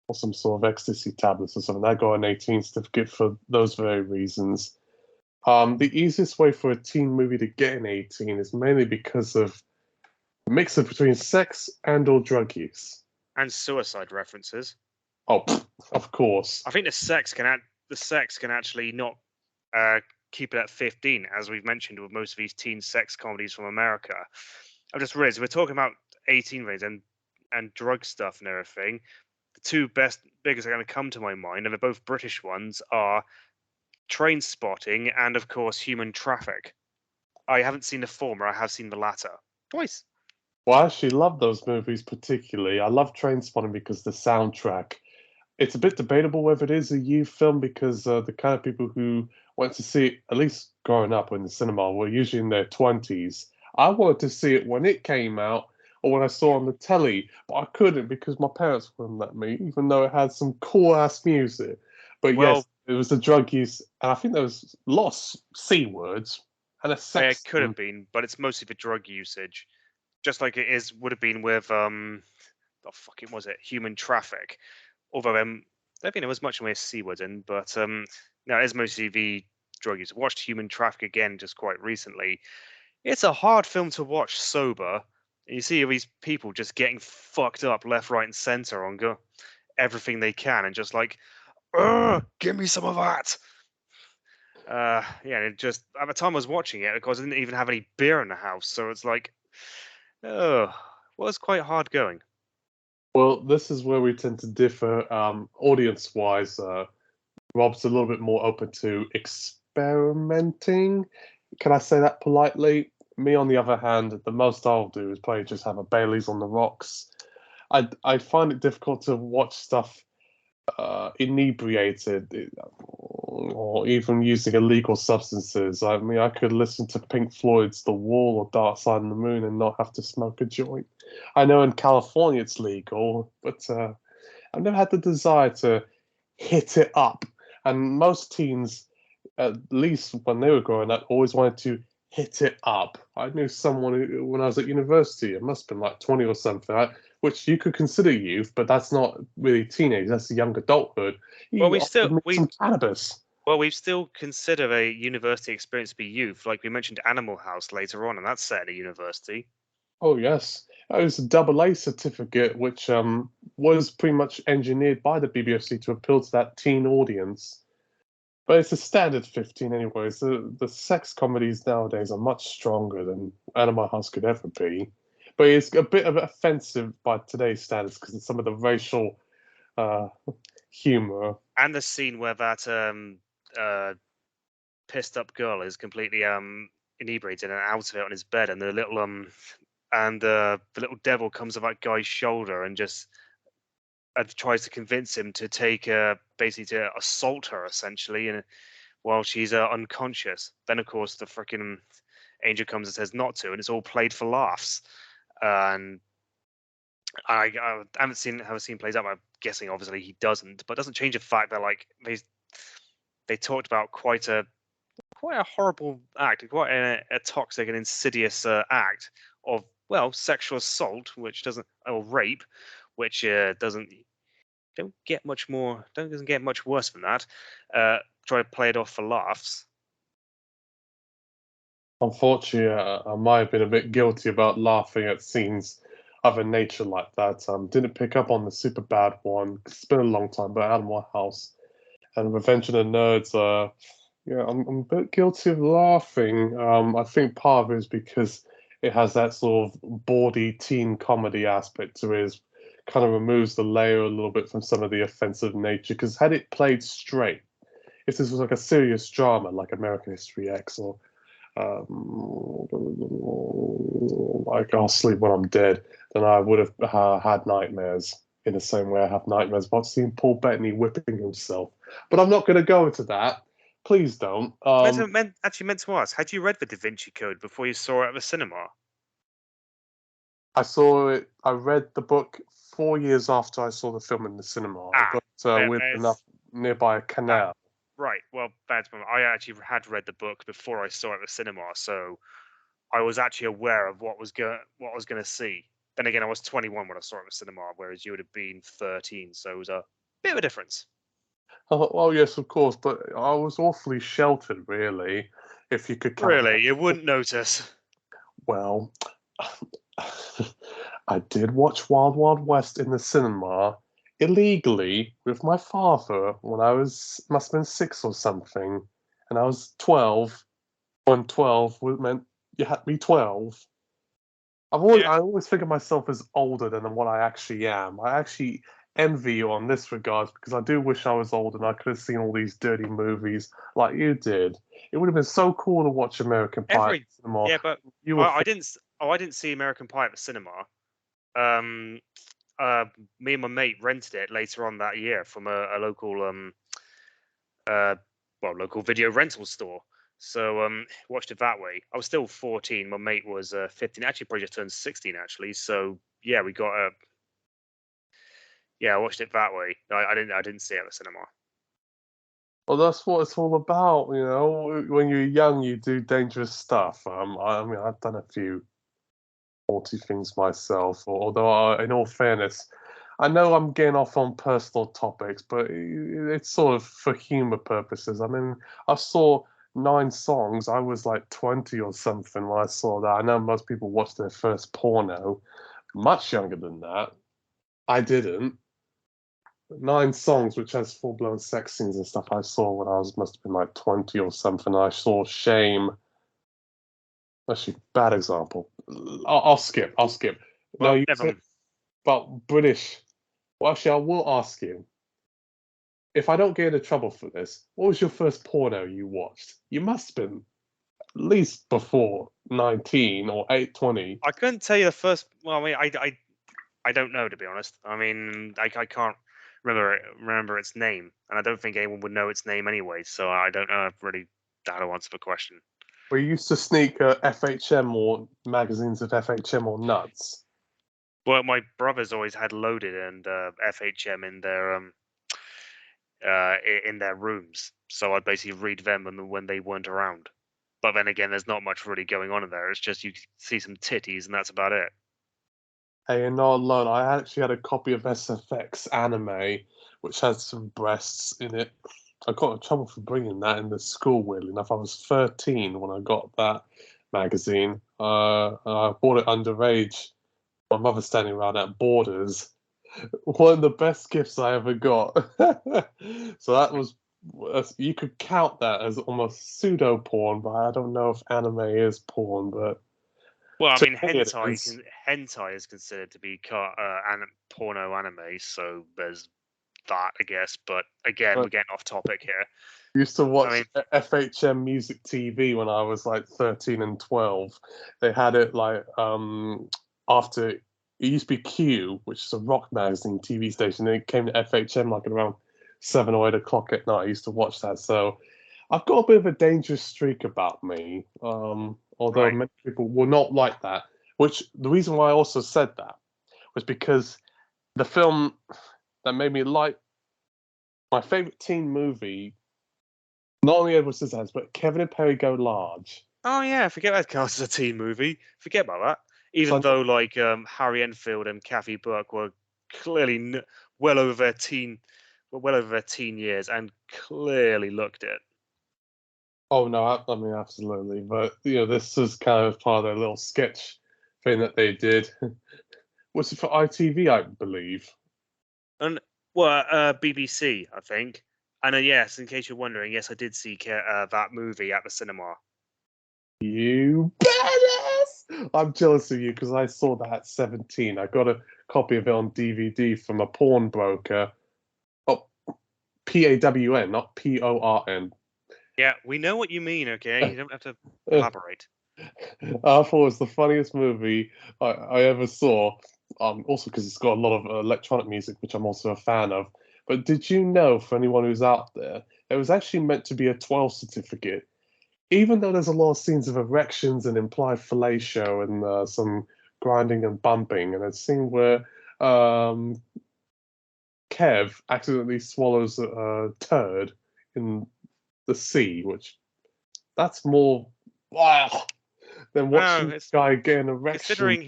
or some sort of ecstasy tablets or something, that got an 18 certificate for those very reasons. The easiest way for a teen movie to get an 18 is mainly because of a mix of between sex and or drug use. And suicide references. Oh, of course. I think the sex can actually not keep it at 15, as we've mentioned with most of these teen sex comedies from America. I've just realized we're talking about 18 rates and drug stuff and everything. The two biggest are going to come to my mind, and they're both British ones, are Train Spotting and, of course, Human Traffic. I haven't seen the former, I have seen the latter. Twice. Well, I actually love those movies particularly. I love Trainspotting because the soundtrack. It's a bit debatable whether it is a youth film because the kind of people who went to see it, at least growing up in the cinema, were usually in their 20s. I wanted to see it when it came out or when I saw it on the telly, but I couldn't because my parents wouldn't let me, even though it had some cool ass music. But Well, yes, it was the drug use, and I think there was lots of C words and a sex. it could have been, but it's mostly the drug usage. Just like would have been with what fucking was it? Human Traffic. Although I don't think there was much more C word in, but no, it is mostly the drug use. I watched Human Traffic again just quite recently. It's a hard film to watch sober. And you see these people just getting fucked up left, right, and center on everything they can, and just like, give me some of that. Yeah, it just at the time I was watching it, because I didn't even have any beer in the house, so it's like, oh, well, it's quite hard going. Well, this is where we tend to differ audience-wise. Rob's a little bit more open to experimenting. Can I say that politely? Me, on the other hand, the most I'll do is probably just have a Bailey's on the rocks. I find it difficult to watch stuff inebriated or even using illegal substances. I mean, I could listen to Pink Floyd's The Wall or Dark Side of the Moon and not have to smoke a joint. I know in California it's legal, but I've never had the desire to hit it up. And most teens, at least when they were growing up, always wanted to hit it up. I knew someone who, when I was at university, it must have been like 20 or something, which you could consider youth, but that's not really teenage, that's young adulthood. He Well, offered me some cannabis. Well, we still consider a university experience to be youth. Like we mentioned Animal House later on, and that's set at a university. Oh, yes. It was a double A certificate, which was pretty much engineered by the BBFC to appeal to that teen audience. But it's a standard 15 anyways. The sex comedies nowadays are much stronger than Animal House could ever be. But it's a bit of offensive by today's standards because of some of the racial humor. And the scene where that pissed up girl is completely inebriated and out of it on his bed, and the little devil comes to that guy's shoulder and just tries to convince him to take basically to assault her essentially, and while she's unconscious. Then of course the freaking angel comes and says not to, and it's all played for laughs. And I haven't seen how the scene plays out. I'm guessing obviously he doesn't, but it doesn't change the fact that like they talked about quite a quite a horrible act, quite a toxic and insidious act of, well, sexual assault, which doesn't, or rape, which don't get much more, doesn't get much worse than that. Try to play it off for laughs. Unfortunately, I might have been a bit guilty about laughing at scenes of a nature like that. Didn't pick up on the super bad one. It's been a long time, but out of my house. And Revenge of the Nerds, yeah, I'm a bit guilty of laughing. I think part of it is because it has that sort of bawdy teen comedy aspect to it. It kind of removes the layer a little bit from some of the offensive nature. Because had it played straight, if this was like a serious drama like American History X or like I'll sleep when I'm dead, then I would have had nightmares in the same way I have nightmares about seeing Paul Bettany whipping himself. But I'm not going to go into that. Please don't. Actually meant to ask, had you read the Da Vinci Code before you saw it at the cinema? I saw it. I read the book 4 years after I saw the film in the cinema. I got weirdly enough nearby a canal. Right. Well, that's I actually had read the book before I saw it at the cinema, so I was actually aware of what I was going to see. Then again, I was 21 when I saw it at the cinema, whereas you would have been 13, so it was a bit of a difference. Well, yes, of course, but I was awfully sheltered, really. If you could count. Really, you wouldn't notice. Well, I did watch Wild Wild West in the cinema illegally with my father when I must have been 6 or something, and I was 12. When 12 meant you had to be 12. I always think of myself as older than what I actually am. I actually envy you on this regard because I do wish I was old and I could have seen all these dirty movies like you did. It would have been so cool to watch American Pie at the cinema. Yeah, but You were I didn't. I didn't see American Pie at the cinema. Me and my mate rented it later on that year from a local uh, local video rental store. So watched it that way. I was still 14. My mate was 15. Actually, probably just turned 16. Actually, so yeah, we got I watched it that way. I didn't see it at the cinema. Well, that's what it's all about, you know. When you're young, you do dangerous stuff. I mean, I've done a few naughty things myself. Although, in all fairness, I know I'm getting off on personal topics, but it's sort of for humor purposes. I mean, I saw 9 songs. I was like 20 or something when I saw that. I know most people watch their first porno much younger than that. I didn't. 9 songs, which has full blown sex scenes and stuff, I saw when I must have been like 20 or something. I saw Shame. Actually, bad example. I'll skip. I'll skip. No, Well, you said about British. Well, actually, I will ask you. If I don't get into trouble for this, what was your first porno you watched? You must have been at least before 19 or 20. I couldn't tell you the first. Well, I mean, I don't know, to be honest. I mean, I can't remember its name, and I don't think anyone would know its name anyway. So I don't know really how to answer the question. We used to sneak FHM or magazines of FHM or Nuts. Well, my brothers always had Loaded and FHM in their rooms, so I'd basically read them when they weren't around. But then again, there's not much really going on in there. It's just you see some titties, and that's about it. Hey, you're not alone. I actually had a copy of SFX anime, which had some breasts in it. I got in trouble for bringing that in the school, weirdly enough. I was 13 when I got that magazine. I bought it underage. My mother standing around at Borders. One of the best gifts I ever got. So that was, you could count that as almost pseudo porn, but I don't know if anime is porn, but Well, I to mean, me it is. hentai is considered to be porno anime, so there's that, I guess. But again, we're getting off topic here. Used to I watch mean, FHM Music TV when I was like 13 and 12. They had it like after it used to be Q, which is a rock magazine TV station. Then it came to FHM like at around 7 or 8 o'clock at night. I used to watch that. So I've got a bit of a dangerous streak about me. Although right. many people will not like that. Which the reason why I also said that was because the film that made me like my favorite teen movie Not only Edward Scissorhands, but Kevin and Perry Go Large. Oh yeah, forget that cast as a teen movie. Forget about that. Even So, though like Harry Enfield and Kathy Burke were clearly well over their teen years and clearly looked it. oh no, I mean absolutely. But this is kind of part of their little sketch thing that they did. Was it for ITV, I believe? And well, BBC, I think. And yes, in case you're wondering, yes, I did see that movie at the cinema. You badass! I'm jealous of you because I saw that at 17. I got a copy of it on DVD from a pawnbroker. Oh, PAWN, not PORN. Yeah, we know what you mean. Okay, you don't have to elaborate. I thought it was the funniest movie I ever saw. Also because it's got a lot of electronic music, which I'm also a fan of. But did you know, for anyone who's out there, it was actually meant to be a 12 certificate? Even though there's a lot of scenes of erections and implied fellatio and some grinding and bumping, and a scene where um, Kev accidentally swallows a turd in the sea, which that's more wow than watching this guy get an erection.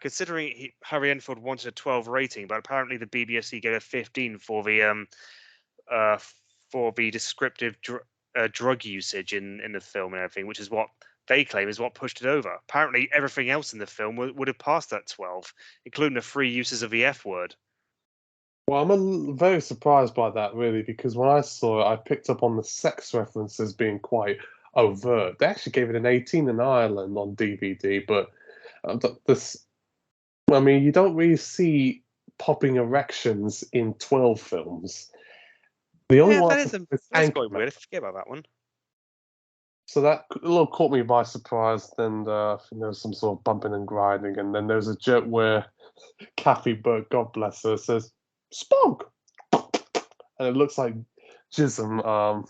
Considering Harry Enfield wanted a 12 rating, but apparently the BBFC gave a 15 for the descriptive drug usage in the film and everything, which is what they claim is what pushed it over. Apparently, everything else in the film would have passed that 12, including the 3 uses of the F word. Well, I'm very surprised by that, really, because when I saw it, I picked up on the sex references being quite overt. They actually gave it an 18 in Ireland on DVD, but I mean, you don't really see popping erections in 12 films. The only one that's quite weird. I forget about that one. So that a little caught me by surprise. Then there's some sort of bumping and grinding, and then there's a joke where Kathy Burke, God bless her, says "spunk," and it looks like jism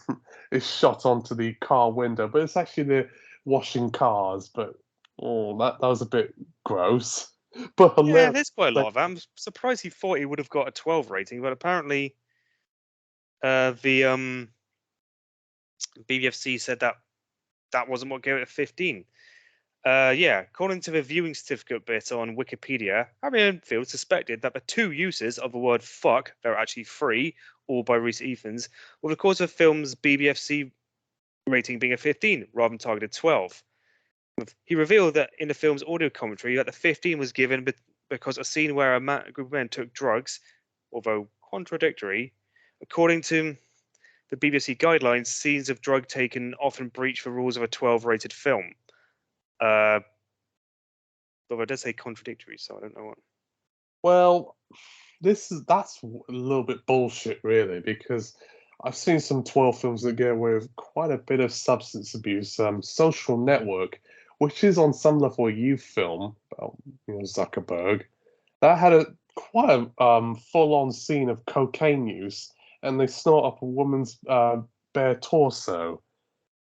is shot onto the car window, but it's actually the washing cars. But that was a bit gross. But hilarious. Yeah, there's quite a lot of that. I'm surprised he thought he would have got a 12 rating, but apparently the BBFC said that wasn't what gave it a 15. According to the viewing certificate bit on Wikipedia, Harry Enfield suspected that the 2 uses of the word fuck, that were actually 3, all by Rhys Ifans, were the cause of the film's BBFC rating being a 15 rather than targeted 12. He revealed that in the film's audio commentary that the 15 was given because a scene where a group of men took drugs, although contradictory, according to the BBC guidelines, scenes of drug taken often breach the rules of a 12-rated film. Though I did say contradictory, so I don't know what. Well, that's a little bit bullshit, really, because I've seen some 12 films that get away with quite a bit of substance abuse. Social Network, which is on some level a youth film about Zuckerberg, that had quite a full-on scene of cocaine use, and they snort up a woman's bare torso.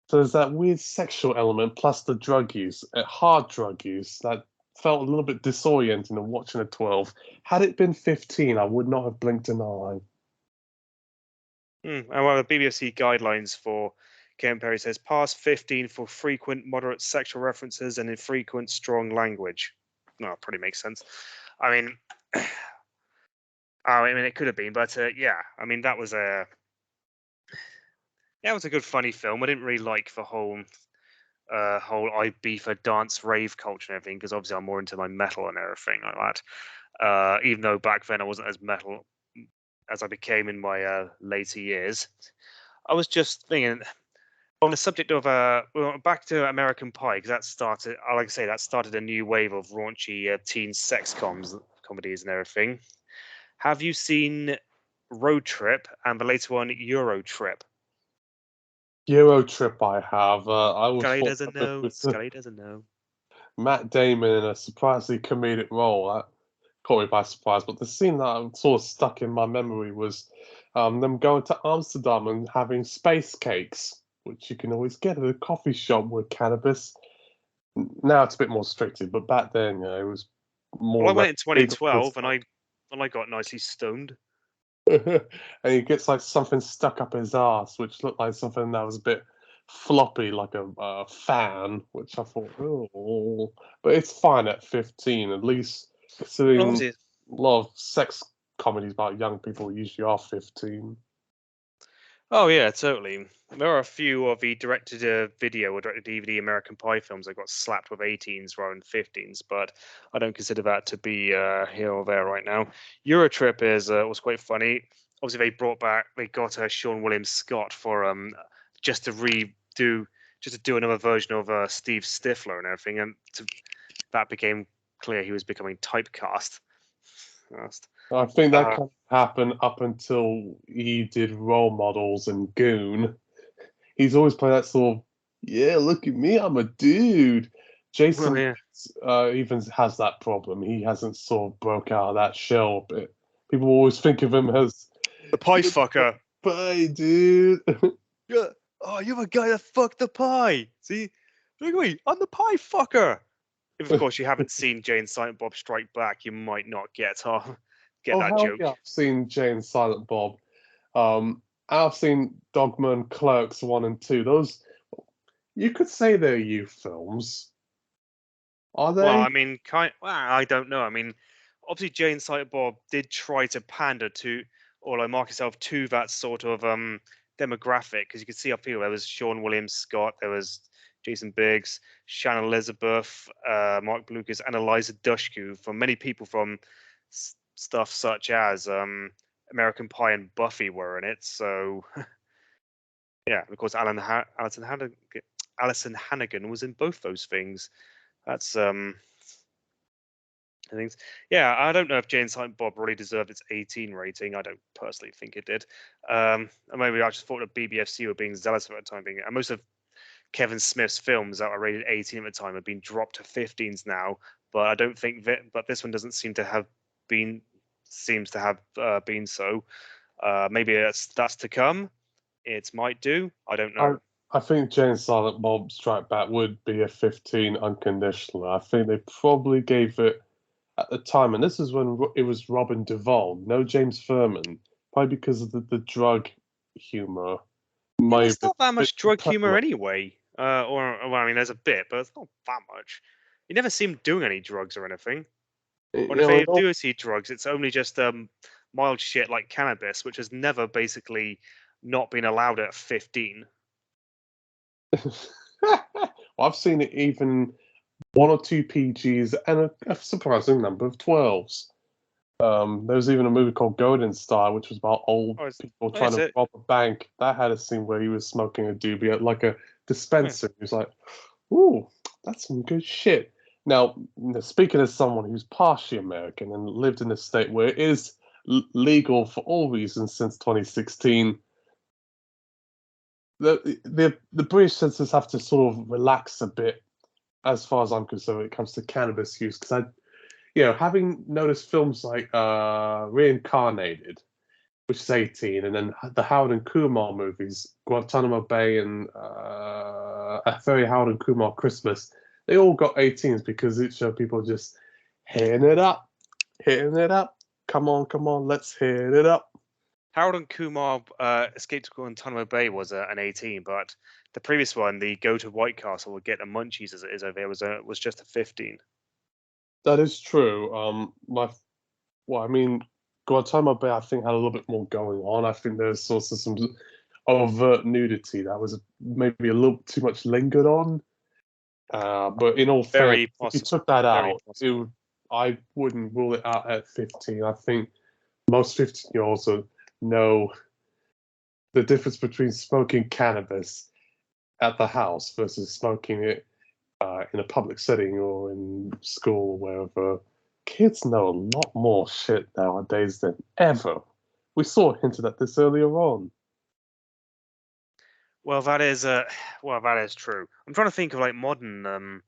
So there's that weird sexual element plus the drug use, hard drug use, that felt a little bit disorienting in watching a 12. Had it been 15, I would not have blinked an eye. And well, the BBC guidelines for Ken Perry says past 15 for frequent moderate sexual references and infrequent strong language. No, it pretty makes sense. I mean, it could have been, but yeah, I mean that was a good funny film. I didn't really like the whole I be for dance rave culture and everything, because obviously I'm more into my metal and everything like that. Even though back then I wasn't as metal as I became in my later years. I was just thinking on the subject of back to American Pie, because that started, like I say, that started a new wave of raunchy teen sex comedies and everything. Have you seen Road Trip and the later one Euro Trip? Euro Trip, I have. I was Scully doesn't know. Scully doesn't know. Matt Damon in a surprisingly comedic role. That caught me by surprise. But the scene that sort of stuck in my memory was them going to Amsterdam and having space cakes, which you can always get at a coffee shop with cannabis. Now it's a bit more restricted, but back then, it was more. Well, I went in 2012 and I got nicely stoned. and he gets like something stuck up his ass, which looked like something that was a bit floppy, like a fan. Which I thought, oh, but it's fine at 15, at least considering Obviously, a lot of sex comedies about young people usually are 15. oh yeah, totally. There are a few of the directed video or directed DVD American Pie films that got slapped with 18s rather than 15s, but I don't consider that to be here or there right now. Eurotrip is was quite funny. Obviously, they got Sean William Scott for just to redo just to do another version of Steve Stifler and everything, and that became clear he was becoming typecast. I think that Uh, kind of happened up until he did Role Models and Goon. He's always played that sort of, yeah, look at me, I'm a dude. well, Jason yeah, even has that problem. He hasn't sort of broke out of that shell a bit. People always think of him as, the pie you're the fucker. pie, dude. Yeah. Oh, you're the guy that fucked the pie. See? Look at me. I'm the pie fucker. If, of course, you haven't seen Jay and Silent Bob Strike Back, you might not get Oh, that hell joke. yeah, I've seen Jane Silent Bob. Um, I've seen Dogma and Clerks 1 and 2. Those, you could say they're youth films. Are Well, they? I mean, I don't know. I mean, obviously, Jay and Silent Bob did try to pander to, or like mark itself to that sort of demographic, because you could see up here there was Sean William Scott, there was Jason Biggs, Shannon Elizabeth, Mark Blucas, and Eliza Dushku, from many people from stuff such as American Pie and Buffy were in it. So yeah, and of course, Alison Hannigan was in both those things. That's things. Yeah, I don't know if Jane Silent Bob really deserved its 18 rating. I don't personally think it did. And maybe I just thought that BBFC were being zealous at the time being. And most of Kevin Smith's films that were rated 18 at the time have been dropped to 15s now. But I don't think that. But this one doesn't seem to have been. Seems to have been so. Maybe that's to come. It might do. I don't I, know. I think Jane Silent Bob Strike Back would be a 15 unconditionally. I think they probably gave it at the time, and this is when it was Robin Duvall, no James Furman, probably because of the drug humor. Yeah, Might there's have been not that a bit much drug humor prevalent. anyway. Well, I mean, there's a bit, but it's not that much. You never see him doing any drugs or anything. You Or if know, they do see drugs, it's only just mild shit like cannabis, which has never basically not been allowed at 15. well, I've seen it even one or two PGs and a surprising number of 12s. There was even a movie called Golden Star, which was about old Oh, it's, people oh, trying it's to it. rob a bank. That had a scene where he was smoking a doobie at like a Yeah. dispenser. He was like, "Ooh, that's some good shit." Now, speaking as someone who's partially American and lived in a state where it is legal for all reasons since 2016, the British censors have to sort of relax a bit as far as I'm concerned when it comes to cannabis use. Because having noticed films like Reincarnated, which is 18, and then the Howard and Kumar movies, Guantanamo Bay and A Very Howard and Kumar Christmas, they all got 18s because it showed people just hitting it up, hitting it up. Come on, let's hit it up. Harold and Kumar Escape to Guantanamo Bay was an 18, but the previous one, the Go to White Castle or Get the Munchies as it is over there, was just a 15. That is true. I mean, Guantanamo Bay, I think, had a little bit more going on. I think there's sort of some overt nudity that was maybe a little too much lingered on. But in all fairness, Very if you possible. took that Very out, possible. I wouldn't rule it out at 15. I think most 15-year-olds know the difference between smoking cannabis at the house versus smoking it in a public setting or in school or wherever. Kids know a lot more shit nowadays than ever. We saw hinted at this earlier on. Well, that is that is true. I'm trying to think of like modern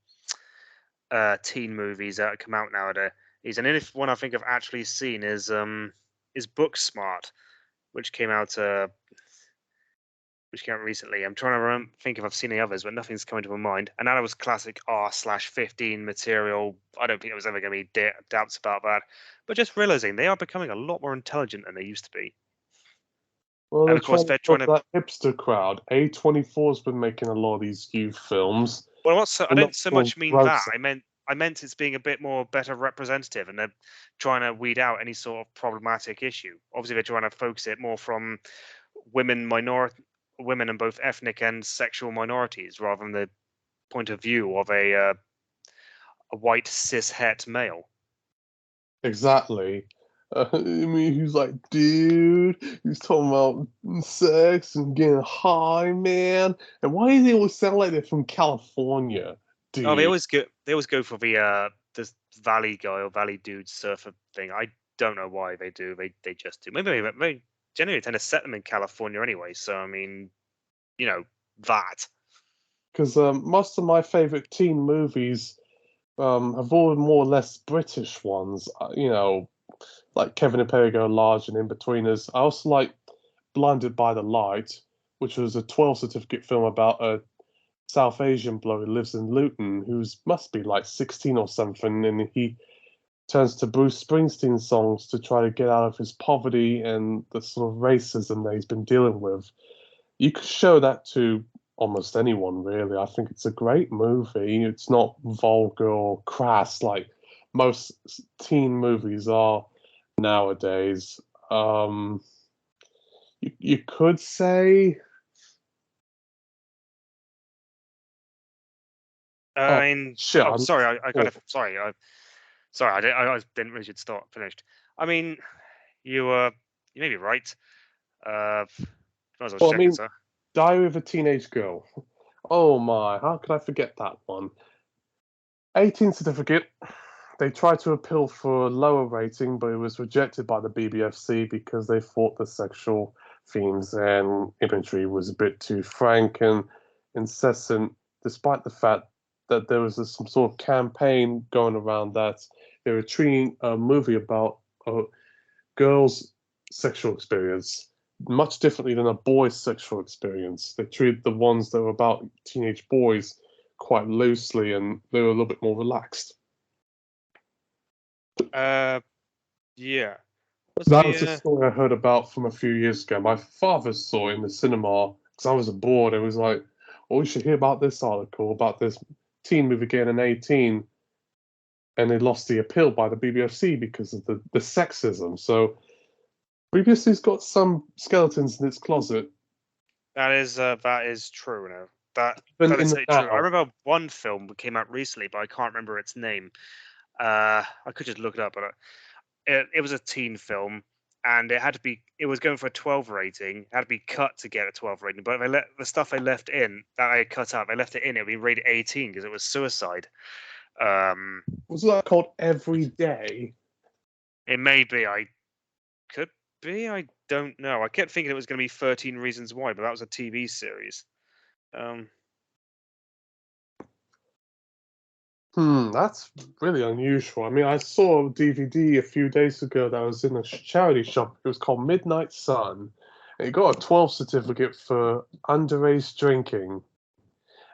teen movies that come out nowadays. And if one I think I've actually seen is Booksmart, which came out recently. I'm trying to think if I've seen any others, but nothing's coming to my mind. And that was classic R/15 material. I don't think there was ever going to be doubts about that. But just realizing they are becoming a lot more intelligent than they used to be. Well, And they're of course, trying to they're talk trying to. that hipster crowd. A24's been making a lot of these youth films. Well, I They're not don't so all much mean that. gross. I meant it's being a bit more better representative, and they're trying to weed out any sort of problematic issue. Obviously, they're trying to focus it more from women and both ethnic and sexual minorities, rather than the point of view of a white cis-het male. Exactly. I mean, he's like, dude, he's talking about sex and getting high, man. And why do they always sound like they're from California, Oh, dude? they always go for the valley guy or valley dude surfer thing. I don't know why they do. They just do. Maybe they generally tend to set them in California anyway. So I mean, that. Because most of my favorite teen movies have all been more or less British ones. Like Kevin and Perry Go Large and Inbetweeners. I also like Blinded by the Light, which was a 12 certificate film about a South Asian bloke who lives in Luton, who's must be like 16 or something, and he turns to Bruce Springsteen songs to try to get out of his poverty and the sort of racism that he's been dealing with. You could show that to almost anyone, really. I think it's a great movie. It's not vulgar or crass like most teen movies are nowadays. You could say, oh I mean, shit, oh, I'm sorry, I got oh, to. Sorry, I didn't realize you'd start finished. I mean, you may be right. Might as well well, I check it, mean, sir. Diary of a Teenage Girl. Oh my, how could I forget that one? 18 certificate. They tried to appeal for a lower rating, but it was rejected by the BBFC because they thought the sexual themes and imagery was a bit too frank and incessant, despite the fact that there was some sort of campaign going around that they were treating a movie about a girl's sexual experience much differently than a boy's sexual experience. They treated the ones that were about teenage boys quite loosely and they were a little bit more relaxed. Uh, yeah. Was That was a the story I heard about from a few years ago. My father saw it in the cinema because I was bored. It was like, oh, you should hear about this article about this teen movie getting an 18, and they lost the appeal by the BBFC because of the sexism. So BBFC's got some skeletons in its closet. that is true. No, Even that is in the totally true. I now, remember one film that came out recently, but I can't remember its name. I could just look it up, but it was a teen film, and it was going for a 12 rating. It had to be cut to get a 12 rating, but the stuff they left in that I cut out, they left it in. It would be rated 18 because it was suicide. Um, was that called Every Day? it may be. I could be. I don't know. I kept thinking it was going to be 13 Reasons Why, but that was a TV series. That's really unusual. I mean, I saw a DVD a few days ago that was in a charity shop. It was called Midnight Sun. It got a 12 certificate for underage drinking,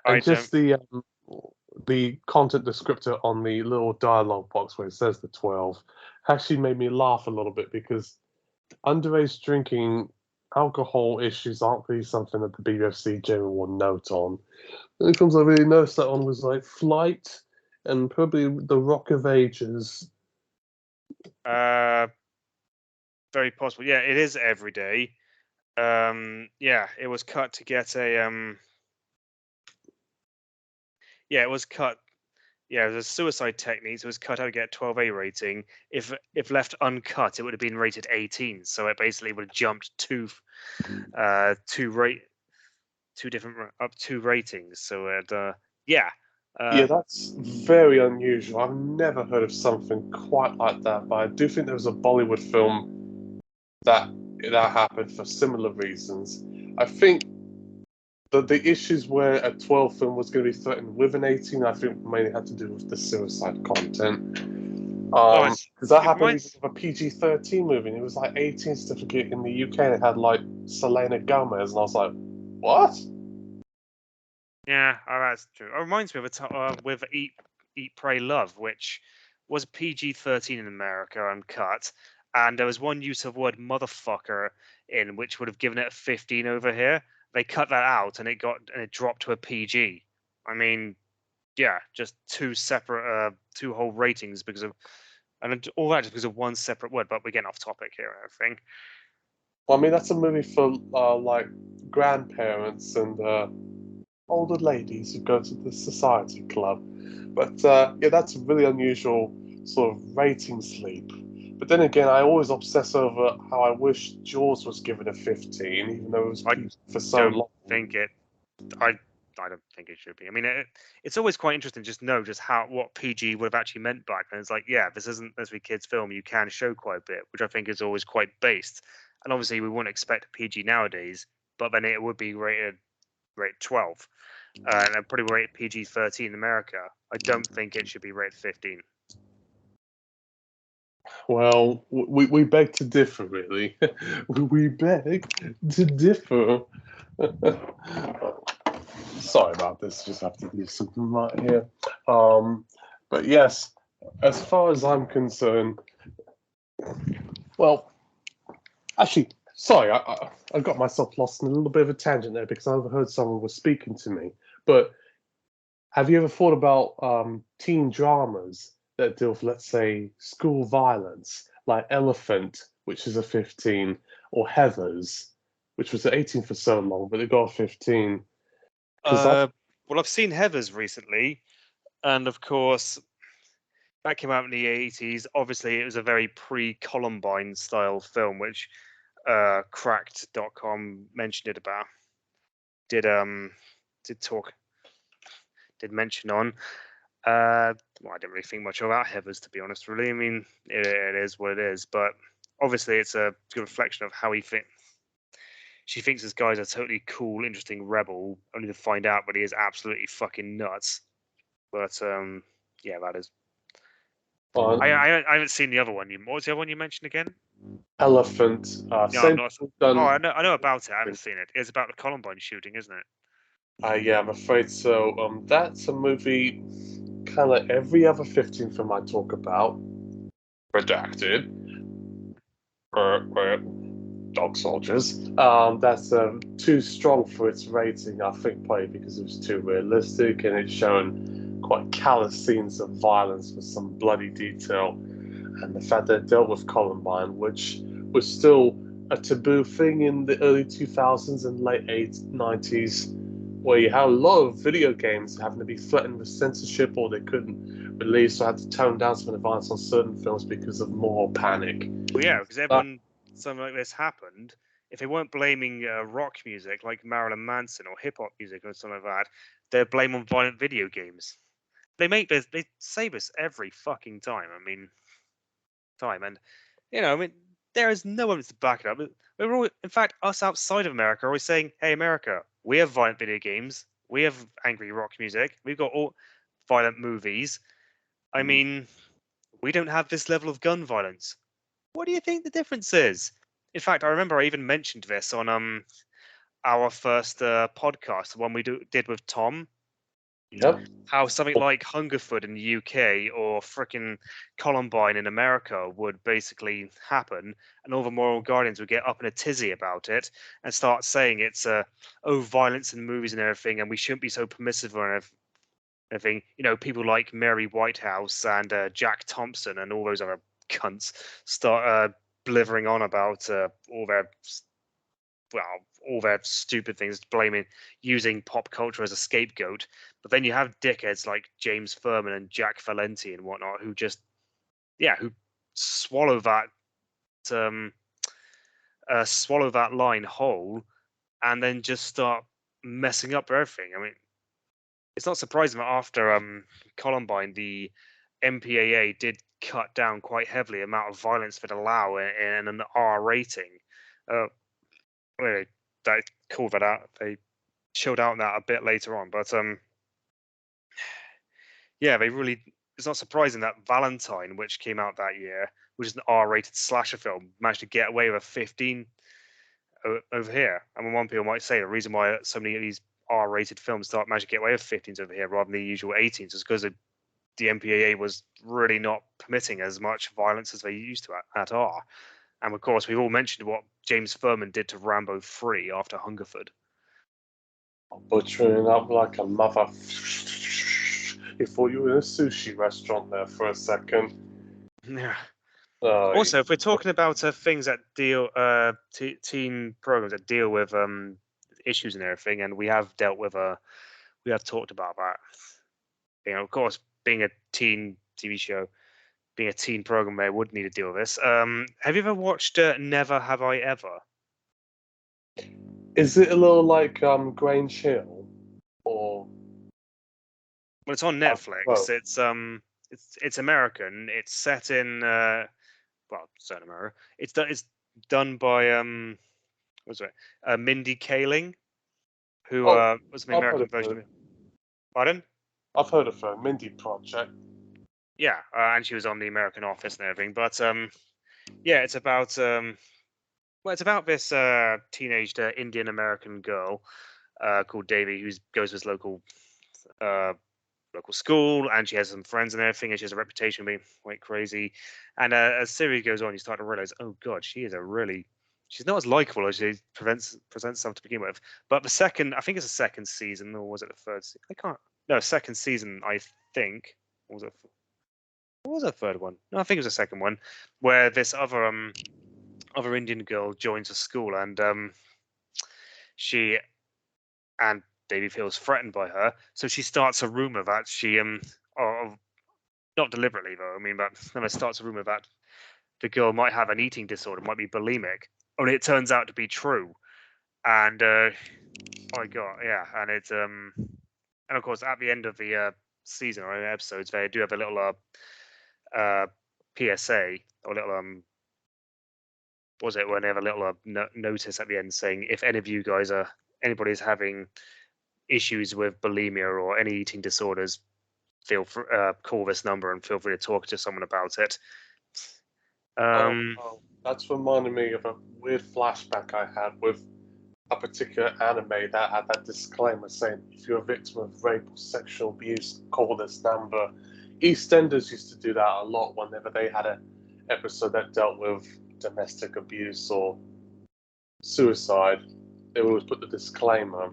I and don't. just the content descriptor on the little dialogue box where it says the 12 actually made me laugh a little bit because underage drinking alcohol issues aren't really something that the BBFC generally will note on. The only films I really noticed that on was like Flight and probably The Rock of Ages. Uh, very possible. Yeah, it is every day. Yeah, it was cut to get a. Yeah, it was cut. Yeah, it was a suicide technique. So it was cut out to get a 12A rating. If left uncut, it would have been rated 18. So it basically would have jumped two different up two ratings. So yeah. Yeah, that's very unusual. I've never heard of something quite like that, but I do think there was a Bollywood film that that happened for similar reasons. I think the issues where a 12 film was going to be threatened with an 18, I think mainly had to do with the suicide content. Oh, Because that it happened even reminds. with a PG-13 movie, and it was like 18 certificate in the UK, and it had like Selena Gomez, and I was like, what? Yeah, that's true. It reminds me of with Eat, Pray, Love, which was PG-13 in America and cut, and there was one use of word motherfucker in which would have given it a 15 over here. They cut that out, and it dropped to a PG. I mean, yeah, just two separate, two whole ratings because of, and all that just because of one separate word. But we're getting off topic here and everything. Well, I mean, that's a movie for like grandparents and older ladies who go to the society club. But yeah, that's a really unusual sort of rating sleep. But then again, I always obsess over how I wish Jaws was given a 15, even though it was for so long. I don't think it should be. I mean, it's always quite interesting to just know just what PG would have actually meant back then. It's like, yeah, this isn't supposed to be kids' film. You can show quite a bit, which I think is always quite based. And obviously, we wouldn't expect a PG nowadays, but then it would be rated 12, and probably rated PG-13 in America. I don't think it should be rated 15. Well, we beg to differ, really. We beg to differ. Sorry about this. Just have to do something right here. But yes, as far as I'm concerned, well, actually, sorry, I got myself lost in a little bit of a tangent there because I overheard someone was speaking to me. But have you ever thought about teen dramas that deal with, let's say, school violence, like Elephant, which is a 15, or Heathers, which was an 18 for so long, but it got a 15? Well, I've seen Heathers recently, and of course, that came out in the 80s. Obviously, it was a very pre-Columbine style film, which Cracked.com mentioned it about. Did mention on. Well, I didn't really think much about Heathers, to be honest, really. I mean, it is what it is, but obviously it's a good reflection of how he thinks. She thinks this guy's a totally cool, interesting rebel, only to find out that he is absolutely fucking nuts. But yeah, that is. I haven't seen the other one. What was the other one you mentioned again? Elephant. No, I'm not. Oh, I know about it. I haven't seen it. It's about the Columbine shooting, isn't it? Yeah, I'm afraid so. That's a movie kind of every other 15 film I talk about. Redacted. Dog soldiers. That's too strong for its rating, I think, probably because it was too realistic and it's shown quite callous scenes of violence with some bloody detail. And the fact that it dealt with Columbine, which was still a taboo thing in the early 2000s and late 90s, where you had a lot of video games having to be threatened with censorship or they couldn't release, or had to tone down some of the violence on certain films because of moral panic. Well, yeah, because everyone, something like this happened, if they weren't blaming rock music like Marilyn Manson or hip hop music or something like that, they'd blame on violent video games. They say this every fucking time. I mean, and I mean, there is no evidence to back it up. We're all, in fact, us outside of America are always saying, "Hey, America, we have violent video games, we have angry rock music, we've got all violent movies. I mean, we don't have this level of gun violence. What do you think the difference is?" In fact, I remember I even mentioned this on our first podcast, the one we did with Tom. Yep. How something like Hungerford in the UK or frickin' Columbine in America would basically happen, and all the moral guardians would get up in a tizzy about it and start saying it's violence in movies and everything, and we shouldn't be so permissive or everything. People like Mary Whitehouse and Jack Thompson and all those other cunts start blithering on about all their stupid things, using pop culture as a scapegoat. But then you have dickheads like James Furman and Jack Valenti and whatnot who just, who swallow that line whole and then just start messing up everything. I mean, it's not surprising that after Columbine, the MPAA did cut down quite heavily the amount of violence they'd allow in an R rating. Really, they called that out. They chilled out on that a bit later on, but yeah, they really. It's not surprising that Valentine, which came out that year, which is an R-rated slasher film, managed to get away with a 15 over here. And one people might say the reason why so many of these R-rated films manage to get away with 15s over here rather than the usual 18s is because the MPAA was really not permitting as much violence as they used to at R. And of course, we've all mentioned what James Furman did to Rambo 3 after Hungerford. Butchering up like a mother. You thought you were in a sushi restaurant there for a second. Yeah. Oh, Also, if we're talking about things that deal, teen programs that deal with issues and everything, and we have dealt with, we have talked about that. You know, of course, being a teen TV show, being a teen program, they would need to deal with this. Have you ever watched Never Have I Ever? is it a little like Grange Hill or? Well, it's on Well, Netflix. It's American. It's set in well, set in America. It's done by what's it? Mindy Kaling, who oh, was the I've heard American of version her. of it. Pardon? I've heard of her. Mindy Project. Yeah, and she was on the American Office and everything. But yeah, it's about well, it's about this teenaged Indian American girl called Davy who goes to this uh, local school, and she has some friends and everything, and she has a reputation of being quite crazy. And as series goes on, you start to realize, oh god, she's not as likable as she presents herself to begin with. But the second, I think it's the second season, or was it the third? I can't. No, second season, I think. Or was it? What was the third one? No, I think it was the second one, where this other Indian girl joins a school, and she and Davy feels threatened by her, so she starts a rumor that she or not deliberately though. I mean, but then it starts a rumor that the girl might have an eating disorder, might be bulimic. Only it turns out to be true, and oh my god, yeah, and it's and of course at the end of the season or episodes, they do have a little PSA or little what was it when they have a little notice at the end saying if any of you guys are anybody's having issues with bulimia or any eating disorders, call this number and feel free to talk to someone about it. Oh, that's reminding me of a weird flashback I had with a particular anime that had that disclaimer saying if you're a victim of rape or sexual abuse, call this number. EastEnders used to do that a lot whenever they had an episode that dealt with domestic abuse or suicide. They would always put the disclaimer.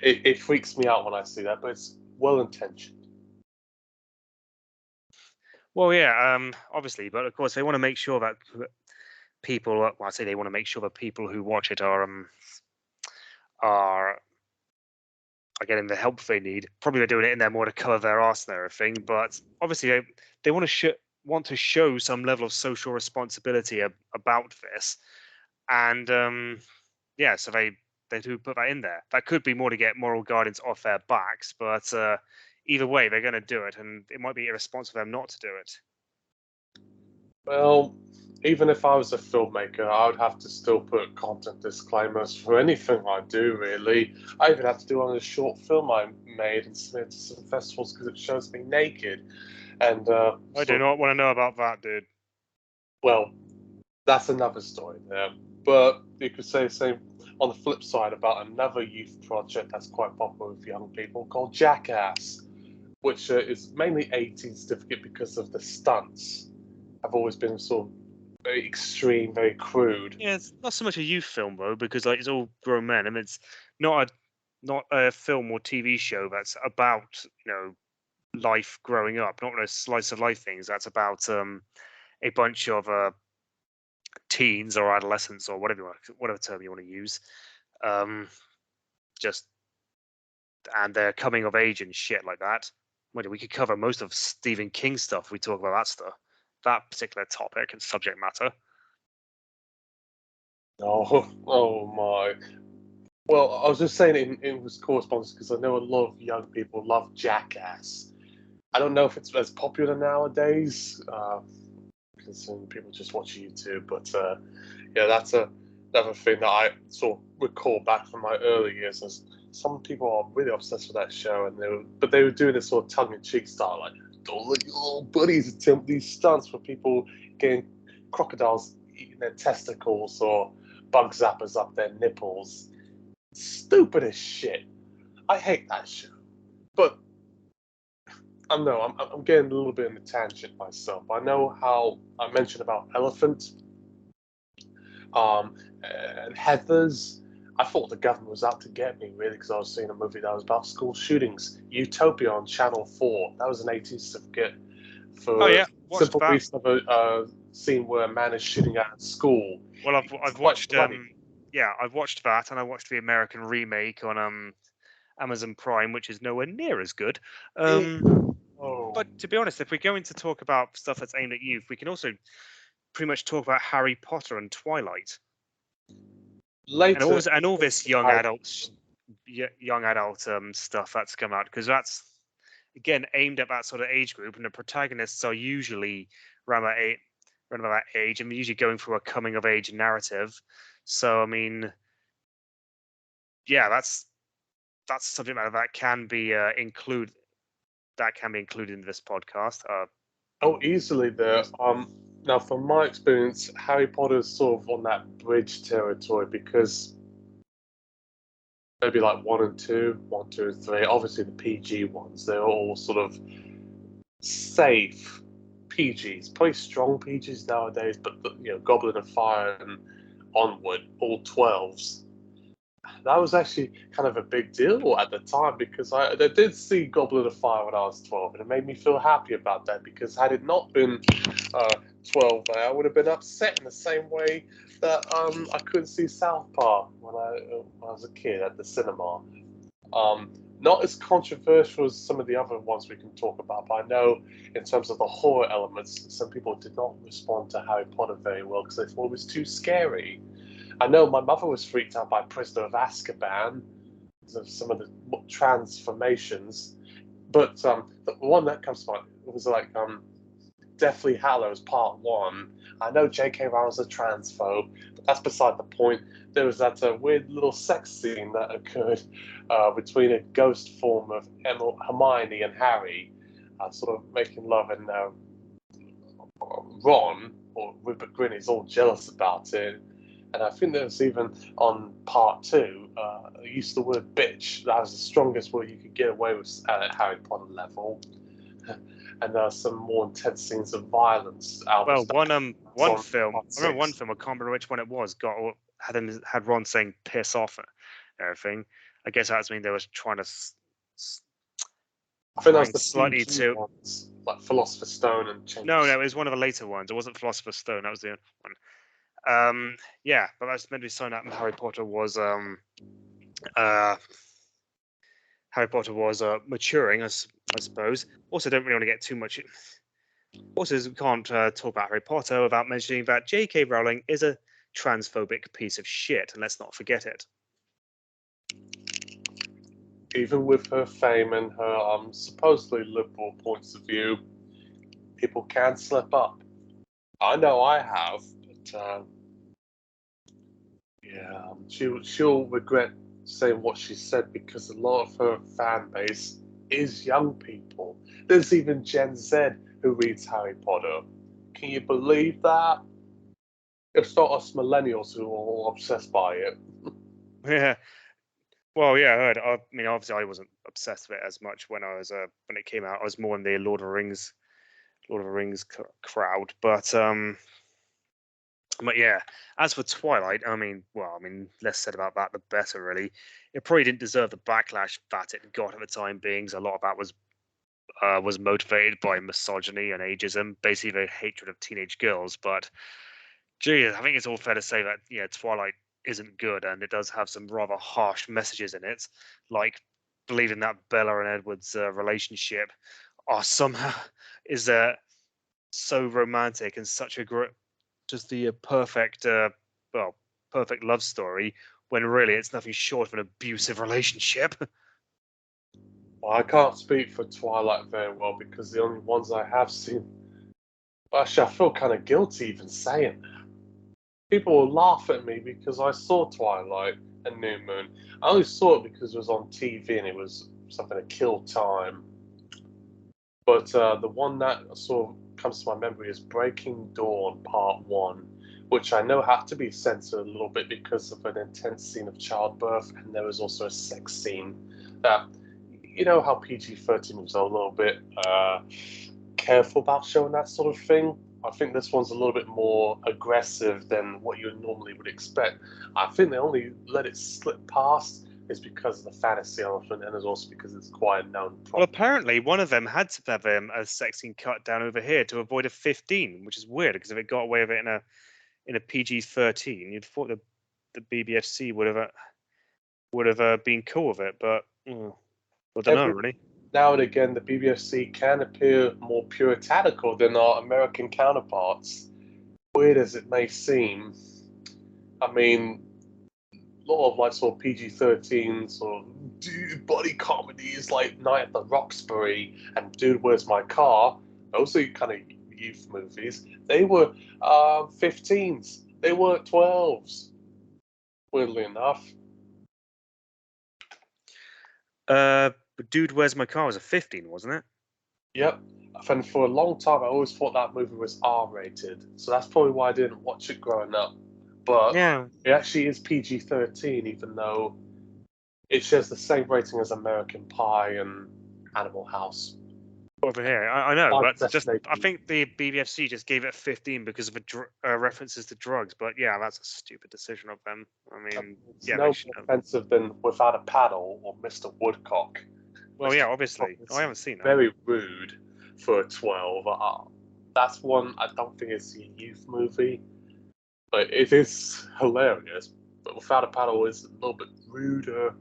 It freaks me out when I see that, but it's well intentioned. Well, yeah, obviously, but of course they want to make sure that people. Well, I say they want to make sure that people who watch it are getting the help they need. Probably they're doing it in there more to cover their arse and everything, but obviously they want to show some level of social responsibility about this, and yeah, so they do put that in there. That could be more to get moral guidance off their backs, but either way, they're going to do it, and it might be irresponsible of them not to do it. Well, even if I was a filmmaker, I would have to still put content disclaimers for anything I do, really. I even have to do on a short film I made and submit to some festivals because it shows me naked. And, I do not want to know about that, dude. well, that's another story there. But you could say the same on the flip side about another youth project that's quite popular with young people called Jackass, which is mainly 18 certificate because of the stunts have always been sort of very extreme, very crude. Yeah, it's not so much a youth film though, because like it's all grown men, and it's not a film or TV show that's about life growing up, not a slice of life things. That's about a bunch of teens or adolescents or whatever term you want to use, um, just and they're coming of age and shit like that. We could cover most of Stephen King stuff. If we talk about that stuff, that particular topic and subject matter. Oh, oh my. Well, I was just saying it was correspondence because I know a lot of young people love Jackass. I don't know if it's as popular nowadays, considering people just watch YouTube, but yeah, that's another thing that I sort of recall back from my early years. As some people are really obsessed with that show, and they were doing this sort of tongue-in-cheek style, like, don't let your little buddies attempt these stunts for people getting crocodiles eating their testicles or bug zappers up their nipples. Stupid as shit. I hate that show. But I know I'm getting a little bit in a tangent myself. I know how I mentioned about Elephant, and Heathers. I thought the government was out to get me, really, because I was seeing a movie that was about school shootings. Utopia on Channel 4. That was an 80s certificate Oh for yeah, watched simple that. reason of a scene where a man is shooting at school. Well, It's I've quite watched bloody. yeah, I've watched that, and I watched the American remake on Amazon Prime, which is nowhere near as good. Oh, But to be honest, if we're going to talk about stuff that's aimed at youth, we can also pretty much talk about Harry Potter and Twilight, later. and all this young adult stuff that's come out, because that's again aimed at that sort of age group, and the protagonists are usually around around about that age, and they're usually going through a coming of age narrative. So I mean, yeah, that's something that can be included in this podcast. Oh, easily there. Now from my experience, Harry Potter is sort of on that bridge territory because maybe like one, two, and three. Obviously, the PG ones, they're all sort of safe PGs, probably strong PGs nowadays. But Goblet of Fire and onward, all 12s. That was actually kind of a big deal at the time because I did see Goblet of Fire when I was 12, and it made me feel happy about that because had it not been 12, I would have been upset in the same way that I couldn't see South Park when I was a kid at the cinema. Not as controversial as some of the other ones we can talk about, but I know in terms of the horror elements, some people did not respond to Harry Potter very well because they thought it was too scary. I know my mother was freaked out by Prisoner of Azkaban because of some of the transformations, but the one that comes to mind was like Deathly Hallows Part 1. I know J.K. Rowling's a transphobe, but that's beside the point. There was that weird little sex scene that occurred between a ghost form of Hermione and Harry, sort of making love, and Ron, or Rupert Grint, is all jealous about it. And I think there's even on part 2, used the word bitch. That was the strongest word you could get away with at Harry Potter level. And there are some more intense scenes of violence. Well, one film. part I remember one 6. film. I can't remember which one it was. Had Ron saying "piss off" and everything. I guess that's mean they was trying to I think that was the slightly PG ones, like Philosopher's Stone and No, Change. it was one of the later ones. It wasn't Philosopher's Stone. That was the other one. Yeah, but that's meant to be signed up. And Harry Potter was maturing, I suppose. Also, don't really want to get too much. Also, we can't talk about Harry Potter without mentioning that J.K. Rowling is a transphobic piece of shit, and let's not forget it. Even with her fame and her supposedly liberal points of view, people can slip up. I know I have, but yeah, she'll regret saying what she said because a lot of her fan base is young people. There's even Gen Z who reads Harry Potter. Can you believe that? It's not us millennials who are all obsessed by it. Yeah. Well, yeah, I heard. I mean, obviously, I wasn't obsessed with it as much when when it came out. I was more in the Lord of the Rings crowd. But yeah, as for Twilight, I mean, less said about that, the better, really. It probably didn't deserve the backlash that it got at the time being. A lot of that was motivated by misogyny and ageism, basically the hatred of teenage girls. But geez, I think it's all fair to say that Twilight isn't good, and it does have some rather harsh messages in it, like believing that Bella and Edward's relationship are somehow is so romantic and such a just the perfect love story, when really it's nothing short of an abusive relationship. Well, I can't speak for Twilight very well because the only ones I have seen. Actually, I feel kind of guilty even saying that. People will laugh at me because I saw Twilight and New Moon. I only saw it because it was on TV and it was something to kill time. But the one that sort of comes to my memory is Breaking Dawn Part 1, which I know had to be censored a little bit because of an intense scene of childbirth, and there was also a sex scene that you know how PG-13 was a little bit careful about showing that sort of thing. I think this one's a little bit more aggressive than what you normally would expect. I think they only let it slip past is because of the fantasy element, and it's also because it's quite a known Well, problem. apparently one of them had to have a sex scene cut down over here to avoid a 15, which is weird because if it got away with it in a PG-13, you'd thought the BBFC would have been cool with it, but I don't know really. Now and again, the BBFC can appear more puritanical than our American counterparts. Weird as it may seem, I mean, a lot of like sort of PG-13 sort of dude body comedies like Night at the Roxbury and Dude, Where's My Car? Those are kind of youth movies. They were 15s. They weren't 12s. Weirdly enough. Dude, Where's My Car was a 15, wasn't it? Yep. And for a long time, I always thought that movie was R-rated. So that's probably why I didn't watch it growing up. But Yeah. it actually is PG-13, even though it shares the same rating as American Pie and Animal House. Over here, I know, I'd but just definitely- I think the BBFC just gave it 15 because of references to drugs. But yeah, that's a stupid decision of them. I mean, It's yeah, no they more should have. offensive than Without a Paddle or Mr. Woodcock. Well, Mr. yeah, obviously. Woodcock Oh, is I haven't seen that. very rude for a 12. That's one I don't think it's a youth movie, but it is hilarious. But Without a Paddle is a little bit ruder.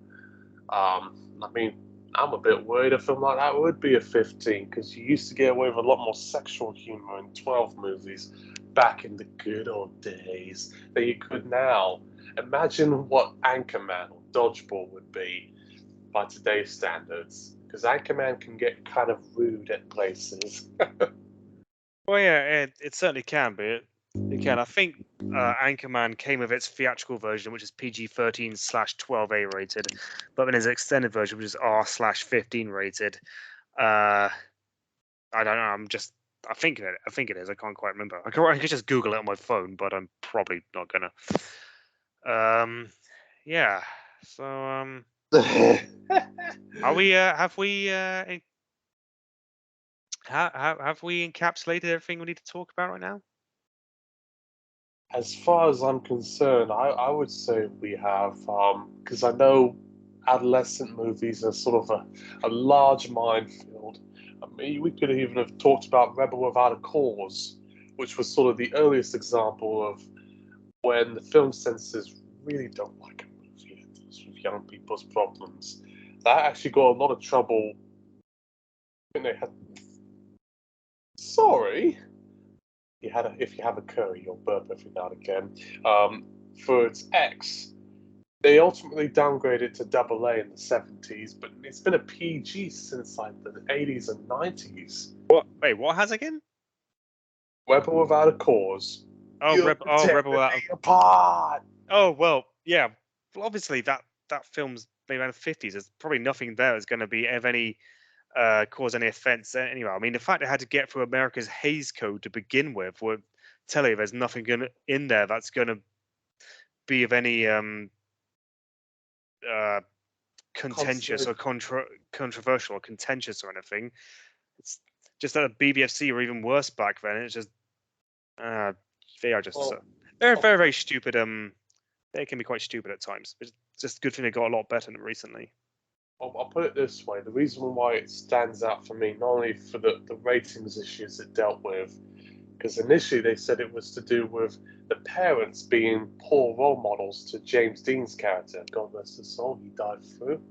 I mean, I'm a bit worried a film like that would be a 15 because you used to get away with a lot more sexual humor in 12 movies back in the good old days than you could now. Imagine what Anchorman or Dodgeball would be by today's standards, because Anchorman can get kind of rude at places. Well, yeah, it certainly can be. It can. I think Anchorman came with its theatrical version, which is PG-13/12A rated, but then his extended version, which is R/15 rated. I don't know. I think it is. I can't quite remember. I could just Google it on my phone, but I'm probably not gonna. Yeah. So are we? Have we? Have we encapsulated everything we need to talk about right now? As far as I'm concerned, I would say we have, because I know adolescent movies are sort of a large minefield. I mean, we could even have talked about Rebel Without a Cause, which was sort of the earliest example of when the film censors really don't like a movie that deals with young people's problems. That actually got a lot of trouble. I think they had. Sorry. If you have a curry, you'll burp every now and again. For its X, they ultimately downgraded it to AA in the 70s, but it's been a PG since like the 80s and 90s. What? Wait, what has again? Rebel Without a Cause. Oh, Rebel Without. Apart. Oh well, yeah. Well, obviously that film's made around the 50s. There's probably nothing there that's going to be of any cause any offence anyway. I mean, the fact it had to get through America's Hays Code to begin with would tell you there's nothing in there that's going to be of any contentious or controversial or contentious or anything. It's just that the BBFC were even worse back then. It's just they are just they're very, very stupid. They can be quite stupid at times. It's just a good thing they got a lot better than recently. I'll put it this way: the reason why it stands out for me, not only for the ratings issues it dealt with, because initially they said it was to do with the parents being poor role models to James Dean's character. God rest his soul, he died through.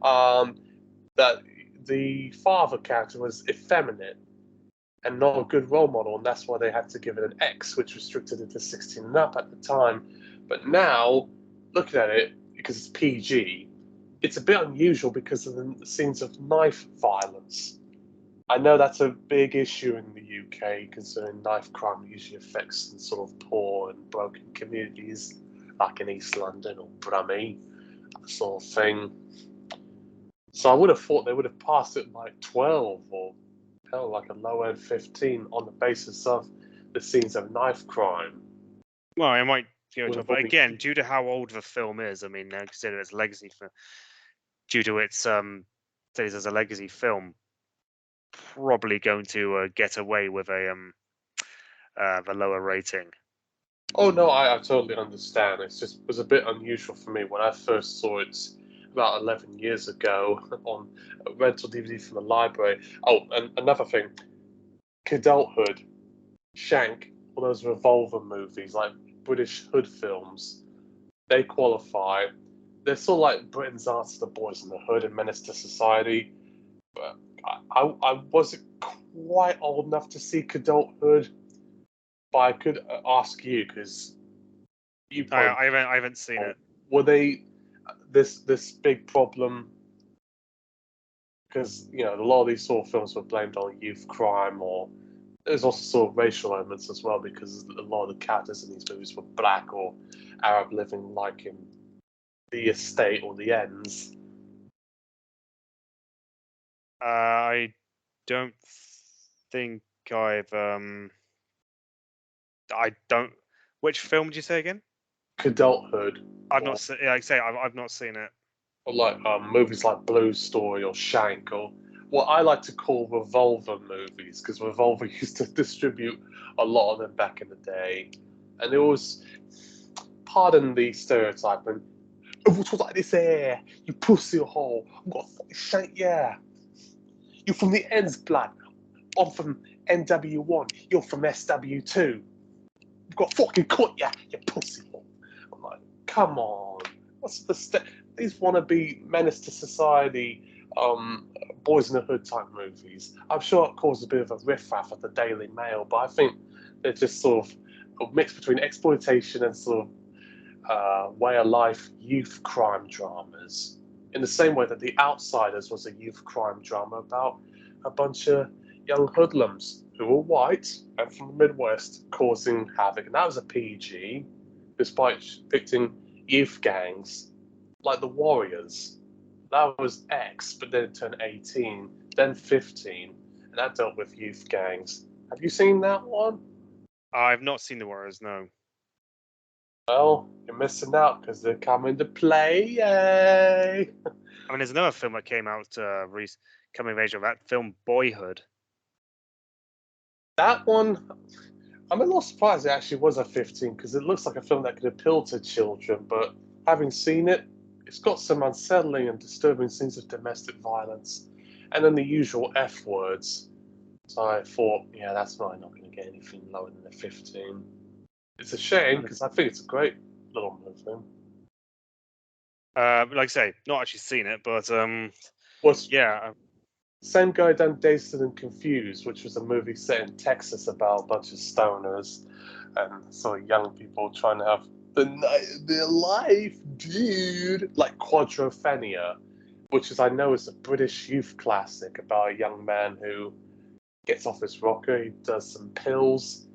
That the father character was effeminate and not a good role model, and that's why they had to give it an X, which restricted it to 16 and up at the time. But now, looking at it, because it's PG, it's a bit unusual because of the scenes of knife violence. I know that's a big issue in the UK, concerning knife crime usually affects sort of poor and broken communities, like in East London or Brummie, that sort of thing. So I would have thought they would have passed it like 12 or hell, like a low end 15 on the basis of the scenes of knife crime. Well, it might but again, due to how old the film is, I mean, consider its legacy due to its says as a legacy film, probably going to get away with a lower rating. Oh no, I totally understand. It was a bit unusual for me when I first saw it about 11 years ago on a rental DVD from the library. Oh, and another thing, Kidulthood, Shank, all those revolver movies, like British hood films, they qualify. They're sort of like Britain's answer to Boys in the Hood and Menace to Society. But I wasn't quite old enough to see Kidulthood, but I could ask you because you probably I haven't seen it. were they this big problem because a lot of these sort of films were blamed on youth crime, or there's also sort of racial elements as well because a lot of the characters in these movies were black or Arab living like in the estate or the ends. I don't think I've I don't. Which film did you say again? Adulthood. I've not seen. Like I say, I've not seen it. Or like movies like Blue Story or Shank, or what I like to call revolver movies, because Revolver used to distribute a lot of them back in the day, and it was, pardon the stereotyping, it was like this here, you pussy hole, I've got a fucking shank, yeah. You're from the ends, blood. I'm from NW1, you're from SW2. You've got fucking cut, yeah, you pussy hole. I'm like, come on, what's the these wannabe Menace to Society, Boys in the Hood type movies. I'm sure it caused a bit of a riffraff at the Daily Mail, but I think they're just sort of a mix between exploitation and sort of way of life youth crime dramas. In the same way that The Outsiders was a youth crime drama about a bunch of young hoodlums who were white and from the Midwest causing havoc. And that was a PG, despite depicting youth gangs like the Warriors. That was X, but then it turned 18, then 15, and that dealt with youth gangs. Have you seen that one? I've not seen The Warriors. No. Well, you're missing out because they're coming to play. Yay! I mean, there's another film that came out coming of age of that film, Boyhood. That one, I'm a little surprised it actually was a 15 because it looks like a film that could appeal to children, but having seen it, it's got some unsettling and disturbing scenes of domestic violence and then the usual F words. So I thought, yeah, that's probably not going to get anything lower than a 15. It's a shame because I think it's a great little movie. Like I say, not actually seen it, but yeah. Same guy done Dazed and Confused, which was a movie set in Texas about a bunch of stoners and sort of young people trying to have the night of their life, dude. Like Quadrophenia, which I know is a British youth classic about a young man who gets off his rocker, he does some pills,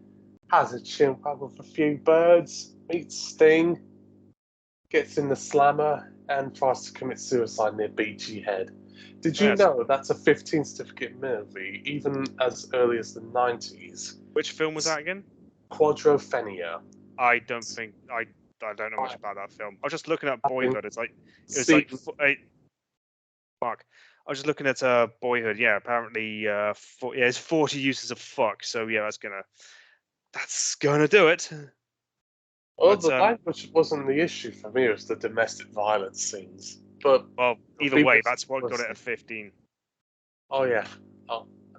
has a chin wag with a few birds, meets Sting, gets in the slammer, and tries to commit suicide near Beachy Head. Did you know that's a 15 certificate movie, even as early as the 90s? Which film was that again? Quadrophenia. I don't know much about that film. I was just looking at Boyhood. Fuck. I was just looking at Boyhood. Yeah, apparently, it's 40 uses of fuck. So yeah, that's gonna do it. Well, the language wasn't the issue for me. It was the domestic violence scenes. But well, either way, that's what got it at 15. Oh yeah,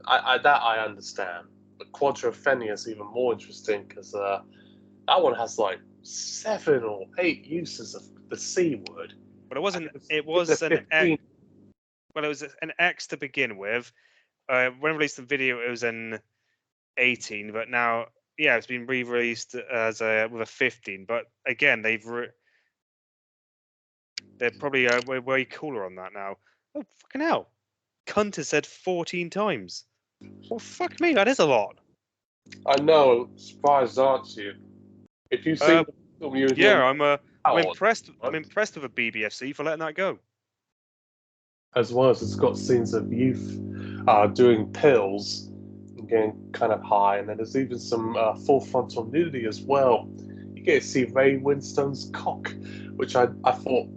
I understand. But Quadrophenia is even more interesting because that one has like 7 or 8 uses of the C word. But it wasn't. It was an X. Well, it was an X to begin with. When released the video, it was an 18, but now, yeah, it's been re-released as with a 15. But again, they're probably way cooler on that now. Oh fucking hell! Cunt is said 14 times. Well, fuck me, that is a lot. I know. Surprised, aren't you? If you see the film, I'm impressed. I'm impressed with a BBFC for letting that go. As well as it's got scenes of youth doing pills and getting kind of high, and then there's even some full frontal nudity as well. You get to see Ray Winstone's cock, which I thought,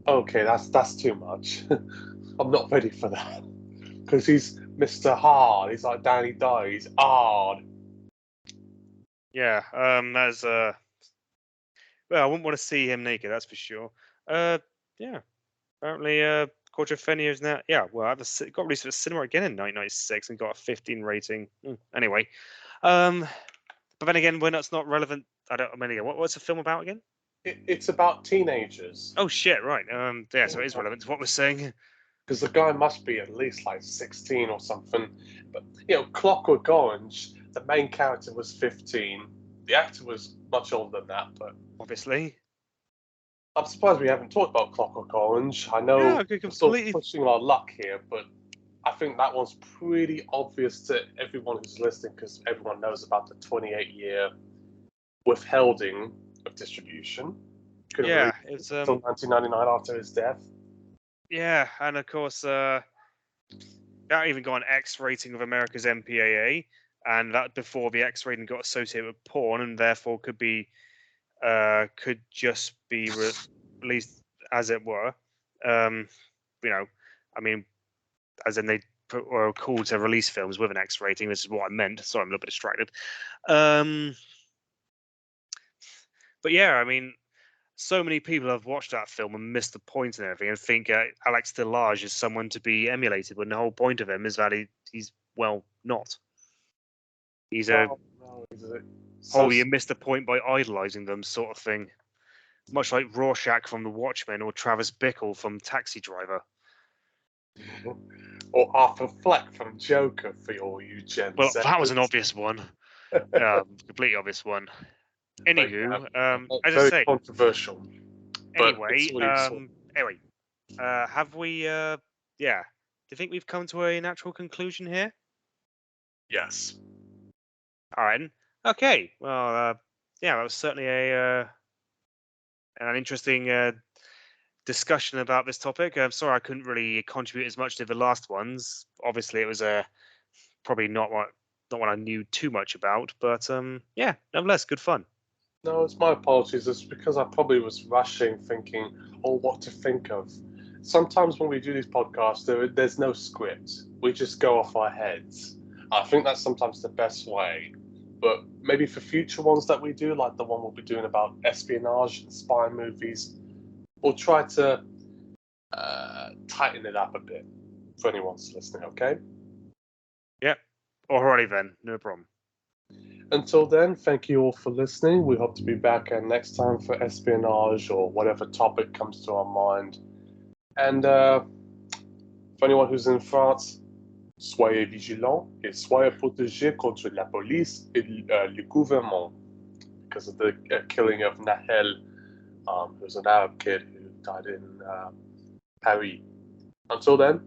okay, that's too much. I'm not ready for that. Because he's Mr. Hard. He's like Danny Dye. He's hard. Yeah, that's well, I wouldn't want to see him naked, that's for sure. Yeah, apparently, Quadrophenia is now. Yeah, well, it got released at the cinema again in 1996 and got a 15 rating. Anyway, but then again, when that's not relevant, I don't. I mean, again, what's the film about again? It's about teenagers. Oh shit, right. Yeah, so it is relevant to what we're saying. Because the guy must be at least like 16 or something. But, Clockwork Orange, the main character was 15. The actor was much older than that, but Obviously. I'm surprised we haven't talked about Clockwork Orange. I know Yeah, I could we're sort completely. of pushing our luck here, but I think that one's pretty obvious to everyone who's listening because everyone knows about the 28-year withholding of distribution. Couldn't Yeah, release it's until 1999 after his death. Yeah, and of course, that even got an X rating of America's MPAA, and that before the X rating got associated with porn, and therefore could just be released as it were. I mean, as in they were called to release films with an X rating. This is what I meant. Sorry, I'm a little bit distracted. But yeah, I mean, so many people have watched that film and missed the point and everything, and think Alex Delage is someone to be emulated, when the whole point of him is that he's not. He's a you missed the point by idolizing them, sort of thing. Much like Rorschach from The Watchmen or Travis Bickle from Taxi Driver. Or Arthur Fleck from Joker for all you Gen Well, that was Zers. an obvious one. Completely obvious one. Anywho, as I very say, controversial. But anyway, have we? Do you think we've come to a natural conclusion here? Yes. All right. Okay. Well, that was certainly an interesting discussion about this topic. I'm sorry I couldn't really contribute as much to the last ones. Obviously, it was probably not what I knew too much about, but nonetheless, good fun. No, it's my apologies. It's because I probably was rushing, thinking, what to think of. Sometimes when we do these podcasts, there's no script. We just go off our heads. I think that's sometimes the best way. But maybe for future ones that we do, like the one we'll be doing about espionage and spy movies, we'll try to tighten it up a bit for anyone who's listening, okay? Yep. Alrighty then, no problem. Until then, thank you all for listening. We hope to be back next time for espionage or whatever topic comes to our mind. And for anyone who's in France, soyez vigilants et soyez protégés contre la police et le gouvernement, because of the killing of Nahel, who's an Arab kid who died in Paris. Until then,